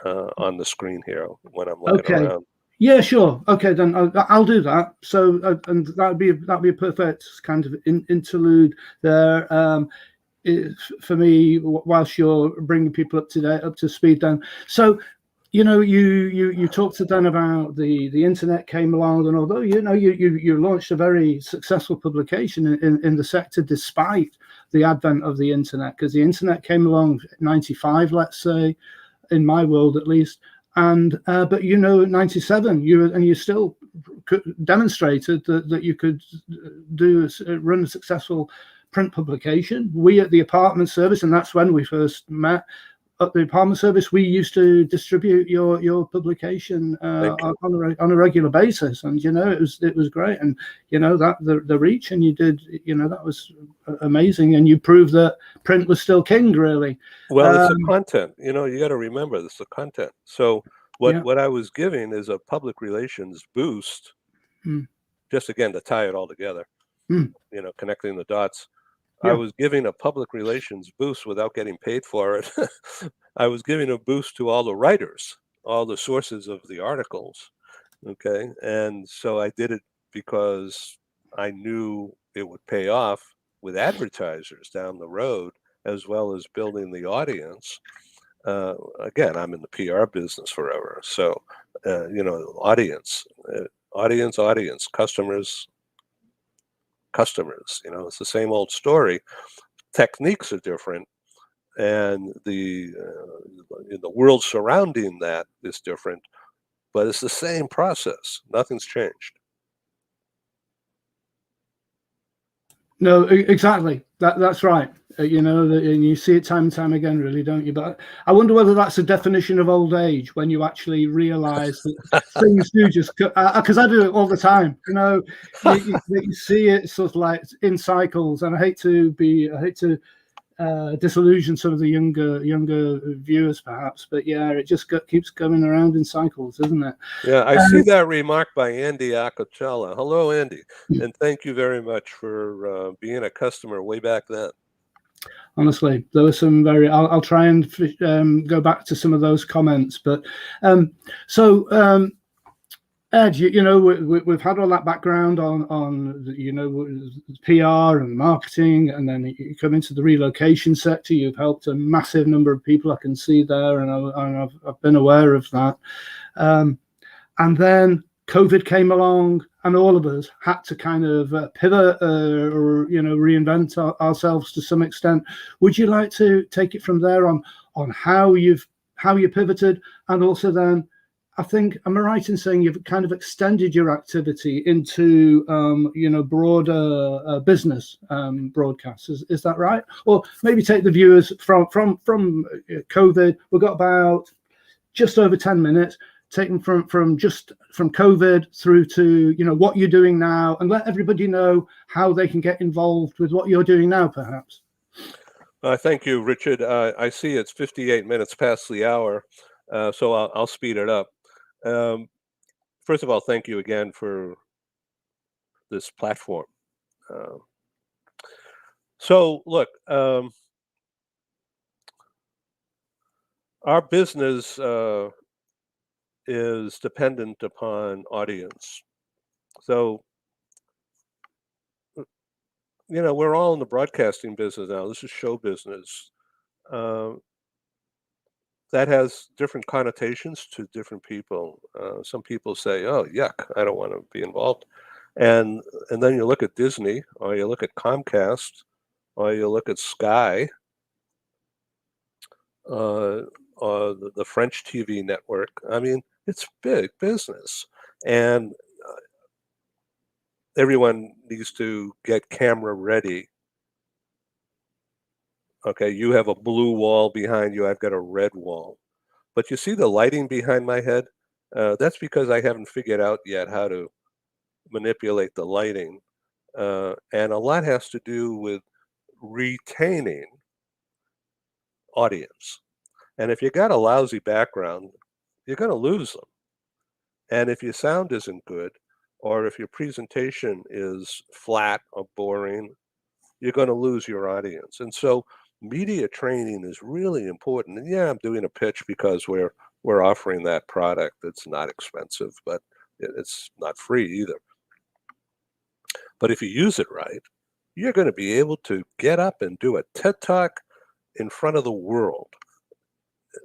on the screen here when I'm looking around. Yeah, sure. Okay, then I'll do that. So, and that'd be a perfect kind of interlude there for me whilst you're bringing people up to speed. Then, so you talked to Dan about the internet came along, and although you launched a very successful publication in the sector despite the advent of the internet, because the internet came along in '95, let's say, in my world at least. And but 97, you still demonstrated that you could run a successful print publication. We at the Apartment Service, and that's when we first met at the Apartment Service, we used to distribute your publication on a regular basis, and it was great, and that the reach, and you did that was amazing, and you proved that print was still king, really. Well, it's the content. You got to remember, it's the content. So what I was giving is a public relations boost, just again to tie it all together. Connecting the dots. I was giving a public relations boost without getting paid for it. I was giving a boost to all the writers, all the sources of the articles, Okay. And so I did it because I knew it would pay off with advertisers down the road, as well as building the audience. Again, I'm in the PR business forever. So, audience, audience, customers, customers, it's the same old story. Techniques are different, and the world surrounding that is different, but it's the same process. Nothing's changed. No, exactly. That's right. And you see it time and time again, really, don't you? But I wonder whether that's a definition of old age, when you actually realise that things do just, because I do it all the time. You see it sort of like in cycles, and I hate to disillusion some of the younger viewers, perhaps, but yeah, it just keeps going around in cycles, isn't it? Yeah, I see that remark by Andy Acocella. Hello, Andy, and thank you very much for being a customer way back then. Honestly, there were some very. I'll try and go back to some of those comments, but Ed, we've had all that background on PR and marketing, and then you come into the relocation sector. You've helped a massive number of people, I can see there, and I've been aware of that. And then COVID came along, and all of us had to kind of pivot or reinvent ourselves to some extent. Would you like to take it from there on how you pivoted, and also then, I think, am I right in saying you've kind of extended your activity into, broader business broadcasts? Is that right? Or maybe take the viewers from COVID. We've got about just over 10 minutes. Take them from COVID through to what you're doing now, and let everybody know how they can get involved with what you're doing now, perhaps. Thank you, Richard. I see it's 58 minutes past the hour, so I'll speed it up. First of all, thank you again for this platform. So look, our business is dependent upon audience. So, we're all in the broadcasting business now. This is show business. That has different connotations to different people. Some people say, "Oh, yuck, I don't want to be involved," and then you look at Disney, or you look at Comcast, or you look at Sky, or the French TV network. I mean, it's big business, and everyone needs to get camera ready. Okay, you have a blue wall behind you. I've got a red wall. But you see the lighting behind my head? That's because I haven't figured out yet how to manipulate the lighting. And a lot has to do with retaining audience. And if you got a lousy background, you're going to lose them. And if your sound isn't good, or if your presentation is flat or boring, you're going to lose your audience. And so media training is really important. And yeah, I'm doing a pitch because we're offering that product. It's not expensive, but it's not free either. But if you use it right, you're going to be able to get up and do a TED Talk in front of the world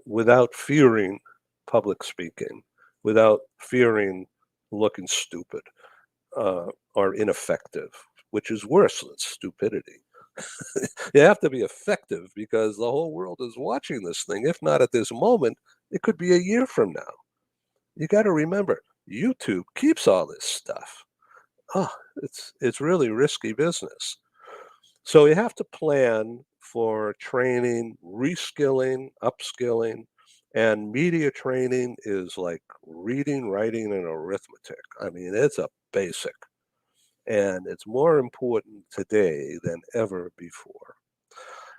without fearing public speaking, without fearing looking stupid or ineffective, which is worse than stupidity. You have to be effective because the whole world is watching this thing. If not at this moment, it could be a year from now. You got to remember, YouTube keeps all this stuff. Oh, it's really risky business. So you have to plan for training, reskilling, upskilling, and media training is like reading, writing, and arithmetic. I mean, it's a basic. And it's more important today than ever before.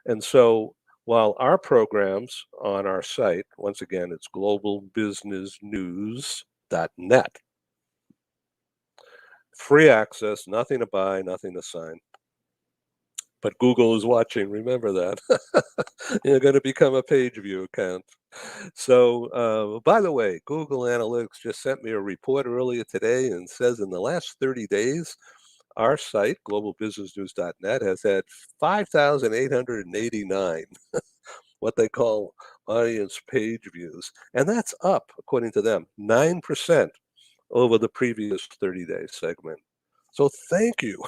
And so while our programs on our site, once again, it's globalbusinessnews.net, free access, nothing to buy, nothing to sign. But Google is watching, remember that. You're going to become a page view account. So, by the way, Google Analytics just sent me a report earlier today and says in the last 30 days, our site, globalbusinessnews.net, has had 5,889 what they call audience page views. And that's up, according to them, 9% over the previous 30-day segment. So thank you,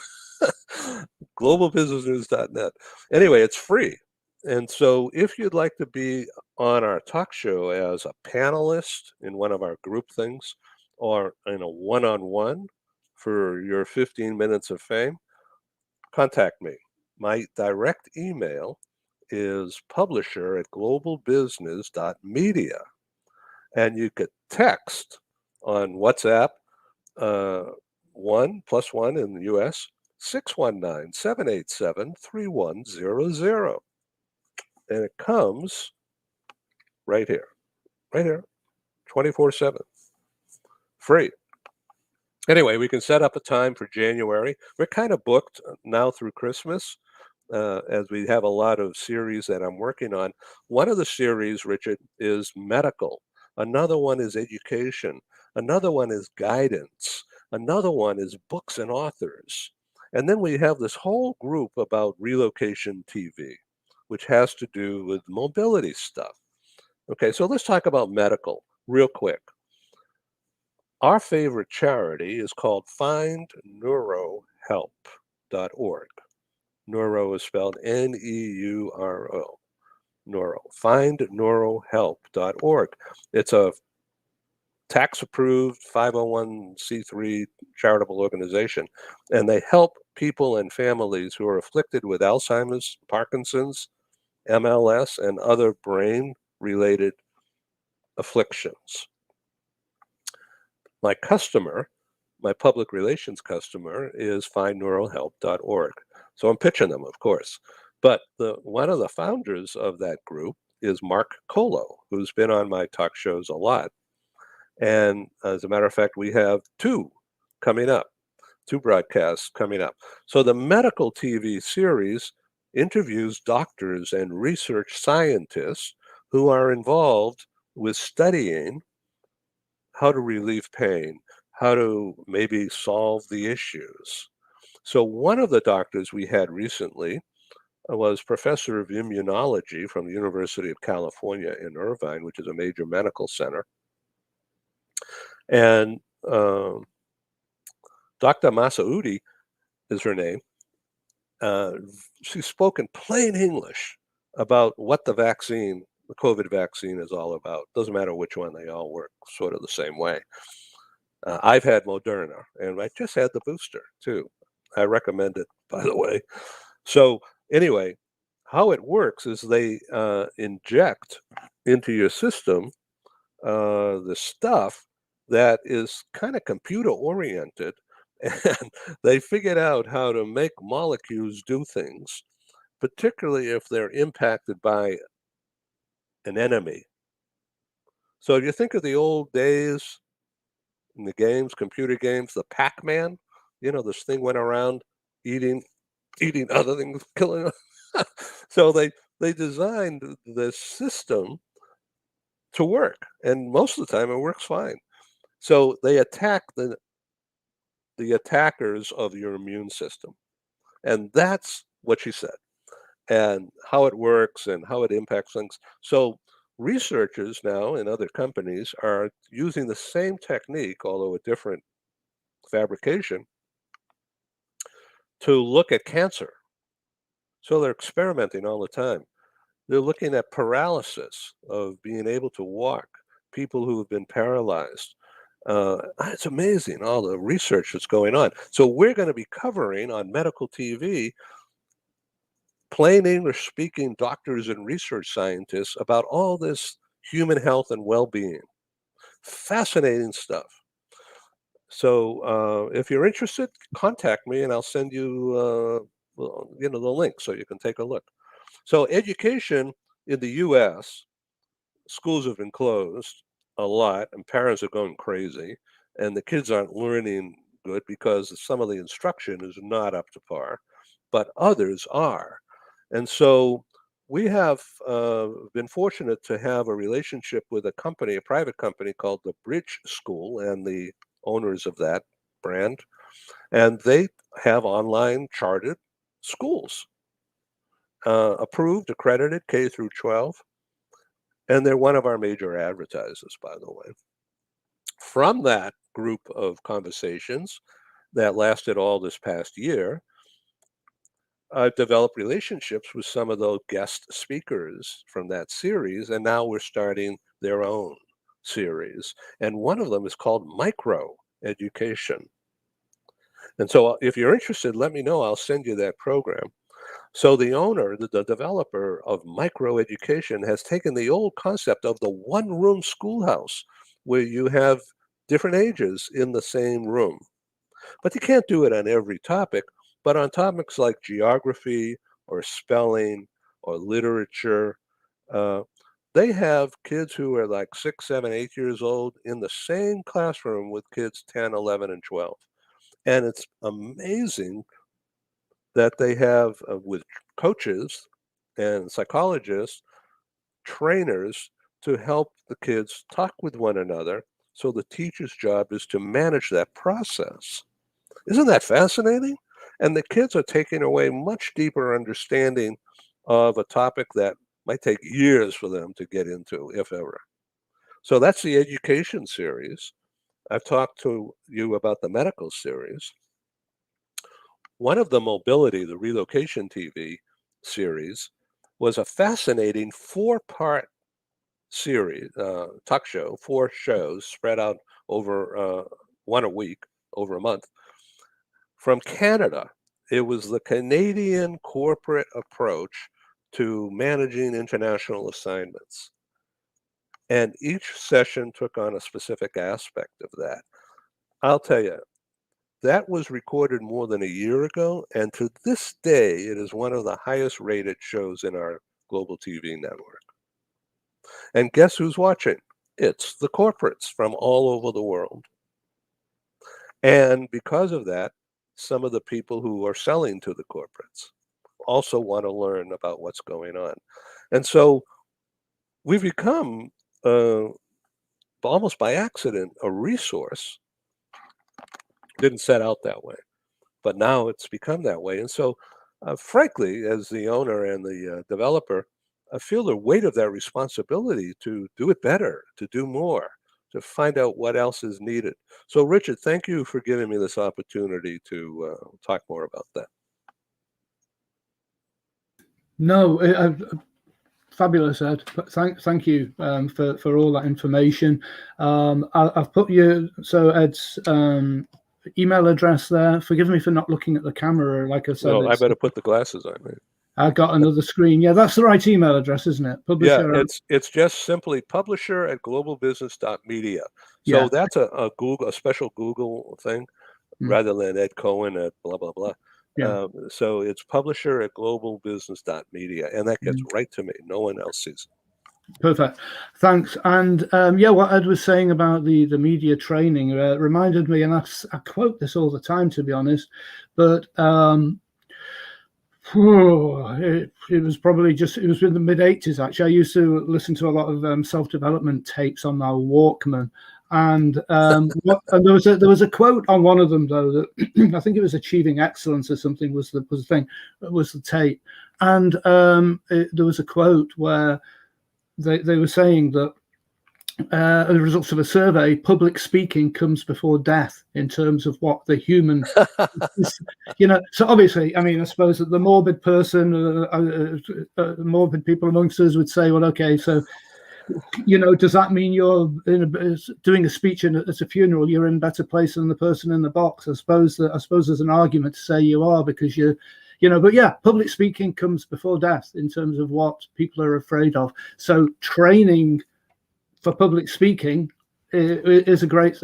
globalbusinessnews.net. Anyway, it's free. And so if you'd like to be on our talk show as a panelist in one of our group things or in a one-on-one for your 15 minutes of fame, contact me. My direct email is publisher@globalbusiness.media. And you could text on WhatsApp 1+1 in the US, 619-787-3100. And it comes right here, 24/7, free. Anyway, we can set up a time for January. We're kind of booked now through Christmas, as we have a lot of series that I'm working on. One of the series, Richard, is medical. Another one is education. Another one is guidance. Another one is books and authors. And then we have this whole group about relocation TV, which has to do with mobility stuff. Okay, so let's talk about medical real quick. Our favorite charity is called FindNeuroHelp.org. Neuro is spelled Neuro. Neuro. FindNeuroHelp.org. It's a tax-approved 501c3 charitable organization, and they help people and families who are afflicted with Alzheimer's, Parkinson's, MLS, and other brain-related afflictions. My customer, my public relations customer, is FindNeuroHelp.org. So I'm pitching them, of course. But one of the founders of that group is Mark Colo, who's been on my talk shows a lot. And as a matter of fact, we have two broadcasts coming up. So the medical TV series interviews doctors and research scientists who are involved with studying how to relieve pain, how to maybe solve the issues. So one of the doctors we had recently was professor of immunology from the University of California in Irvine, which is a major medical center. And Dr. Masaudi is her name. She spoke in plain English about what the COVID vaccine is all about. Doesn't matter which one, they all work sort of the same way. I've had Moderna, and I just had the booster too. I recommend it, by the way. So anyway, how it works is they inject into your system the stuff that is kind of computer oriented, and they figured out how to make molecules do things, particularly if they're impacted by an enemy. So if you think of the old days in the games, computer games, the Pac-Man, this thing went around eating other things, killing them. So they designed this system to work, and most of the time it works fine. So they attack the attackers of your immune system, and that's what she said, and how it works and how it impacts things. So researchers now in other companies are using the same technique, although a different fabrication, to look at cancer. So they're experimenting all the time. They're looking at paralysis, of being able to walk, people who have been paralyzed. It's amazing, all the research that's going on. So we're going to be covering on medical TV, plain English speaking doctors and research scientists about all this human health and well-being. Fascinating stuff. So if you're interested, contact me and I'll send you the link so you can take a look. So education in the US, schools have been closed a lot and parents are going crazy, and the kids aren't learning good because some of the instruction is not up to par. but others are. And so we have been fortunate to have a relationship with a company, a private company called the Bridge School, and the owners of that brand. And they have online chartered schools, approved, accredited K through 12. And they're one of our major advertisers, by the way. From that group of conversations that lasted all this past year, I've developed relationships with some of those guest speakers from that series, and now we're starting their own series. And one of them is called Micro Education. And so if you're interested, let me know. I'll send you that program. So the owner, the developer of Micro Education, has taken the old concept of the one-room schoolhouse where you have different ages in the same room. But you can't do it on every topic, but on topics like geography or spelling or literature, uh, they have kids who are like 6, 7, 8 years old in the same classroom with kids 10, 11, and 12. And it's amazing that they have with coaches and psychologists, trainers to help the kids talk with one another. So the teacher's job is to manage that process. Isn't that fascinating? And the kids are taking away much deeper understanding of a topic that might take years for them to get into, if ever. So that's the education series. I've talked to you about the medical series. One of the mobility, the relocation TV series, was a fascinating 4-part series, talk show, 4 shows spread out over one a week, over a month. From Canada, it was the Canadian corporate approach to managing international assignments. And each session took on a specific aspect of that. I'll tell you, that was recorded more than a year ago, and to this day, it is one of the highest rated shows in our global TV network. And guess who's watching? It's the corporates from all over the world. And because of that, some of the people who are selling to the corporates also want to learn about what's going on. And so we've become, almost by accident, a resource. Didn't set out that way, but now it's become that way. And so, frankly, as the owner and the developer, I feel the weight of that responsibility to do it better, to do more, to find out what else is needed. So, Richard, thank you for giving me this opportunity to talk more about that. No, fabulous, Ed. Thank you for all that information. I've put Ed's email address there. Forgive me for not looking at the camera. Like I said, Well, I better put the glasses on. Right? I got another screen. Yeah, that's the right email address, isn't it? Publisher. Yeah, it's just simply publisher@globalbusiness.media. So that's a special Google thing, rather than Ed Cohen at blah blah blah. Yeah. So it's publisher@globalbusiness.media, and that gets right to me. No one else sees it. Perfect. Thanks. And what Ed was saying about the media training reminded me, and I quote this all the time, to be honest, but it was probably it was in the mid-'80s, actually. I used to listen to a lot of self-development tapes on my Walkman. And and there was a quote on one of them, though, that I think it was Achieving Excellence or something was the tape. And there was a quote where they were saying that as a result of a survey, public speaking comes before death in terms of what the human, So obviously, I mean, I suppose that the morbid person, morbid people amongst us would say, well, okay, so, does that mean you're doing a speech at a funeral? You're in a better place than the person in the box? I suppose there's an argument to say you are, because but yeah, public speaking comes before death in terms of what people are afraid of. So training for public speaking is a great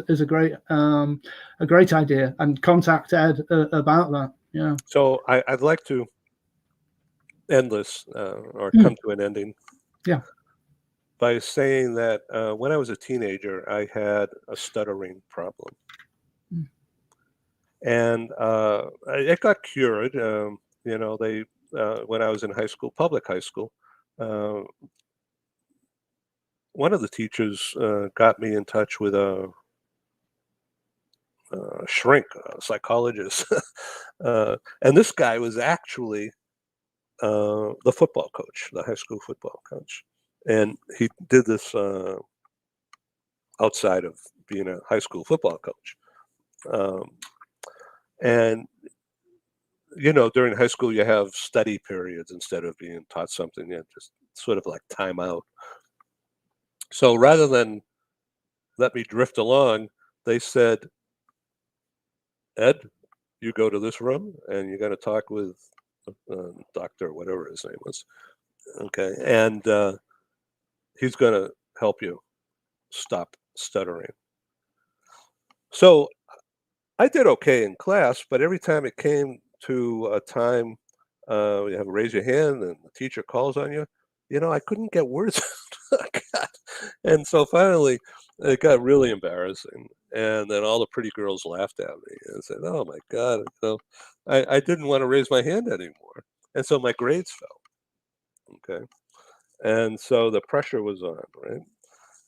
idea, and contact Ed about that. Yeah. So I'd like to end this or come to an ending. Yeah. By saying that when I was a teenager, I had a stuttering problem. And it got cured. they when I was in high school, public high school, one of the teachers got me in touch with a shrink, a psychologist, and this guy was actually the football coach, the high school football coach, and he did this outside of being a high school football coach, and during high school you have study periods instead of being taught something. You just sort of like time out. So rather than let me drift along, they said, Ed, you go to this room and you're going to talk with Doctor, whatever his name was. Okay. And he's going to help you stop stuttering. So I did okay in class, but every time it came to a time you have to raise your hand and the teacher calls on you, I couldn't get words out. And so finally it got really embarrassing. And then all the pretty girls laughed at me and said, oh my God, I didn't want to raise my hand anymore. And so my grades fell. Okay. And so the pressure was on, right?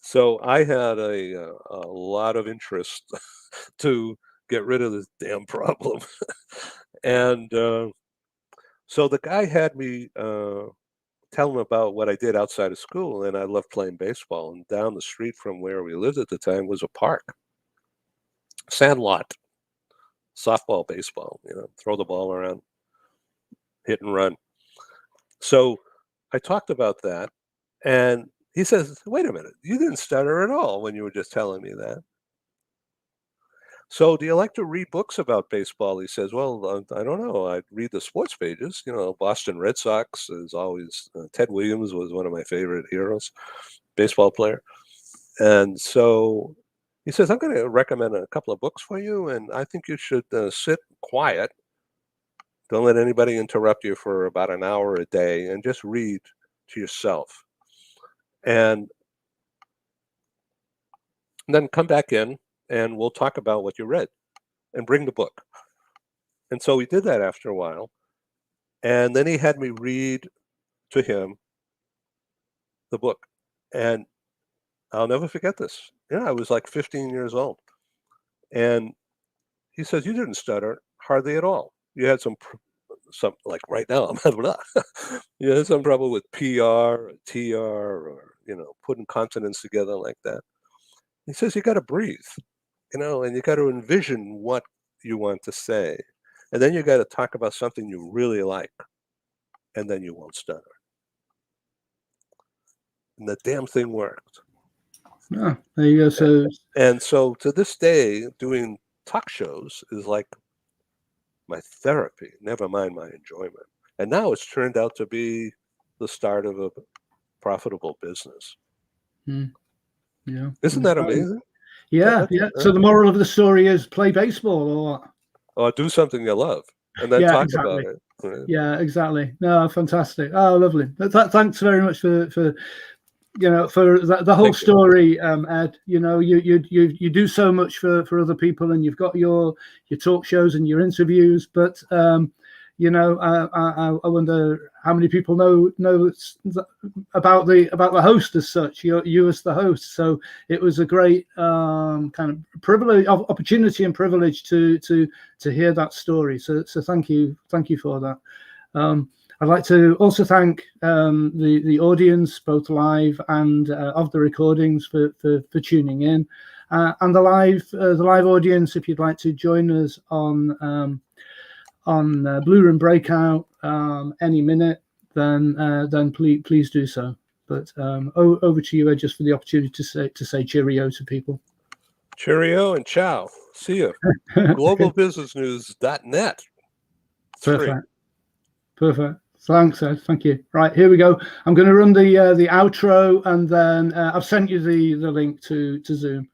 So I had a lot of interest to get rid of this damn problem. And so the guy had me tell him about what I did outside of school, and I loved playing baseball. And down the street from where we lived at the time was a park, sandlot, softball, baseball, throw the ball around, hit and run. So I talked about that, and he says, wait a minute, you didn't stutter at all when you were just telling me that. So do you like to read books about baseball? He says, well, I don't know. I read the sports pages. Boston Red Sox is always, Ted Williams was one of my favorite heroes, baseball player. And so he says, I'm going to recommend a couple of books for you, and I think you should sit quiet. Don't let anybody interrupt you for about an hour a day and just read to yourself. And then come back in and we'll talk about what you read and bring the book. And so we did that after a while. And then he had me read to him the book. And I'll never forget this. I was like 15 years old. And he says, you didn't stutter hardly at all. You had some like right now, you had some trouble with PR or TR or, putting consonants together like that. He says, you got to breathe. And you got to envision what you want to say. And then you got to talk about something you really like. And then you won't stutter. And the damn thing worked. Oh, there you go. And so to this day, doing talk shows is like my therapy, never mind my enjoyment. And now it's turned out to be the start of a profitable business. Yeah. Isn't that amazing? Yeah, yeah. So the moral of the story is play baseball or what? Or do something you love and then talk about it. Right? Yeah, exactly. No, fantastic. Oh, lovely. Thanks very much for the whole story, Ed. You do so much for other people, and you've got your talk shows and your interviews, but I wonder how many people know about the host as such. You as the host. So it was a great kind of privilege, opportunity, and privilege to hear that story. So thank you for that. I'd like to also thank the audience, both live and of the recordings, for tuning in, and the live audience. If you'd like to join us on Blue Room Breakout any minute, then please do so. But over to you, Ed, just for the opportunity to say cheerio to people. Cheerio and ciao. See you. Globalbusinessnews.net. Perfect. Thanks, Ed. Thank you. Right, here we go. I'm going to run the outro, and then I've sent you the link to Zoom.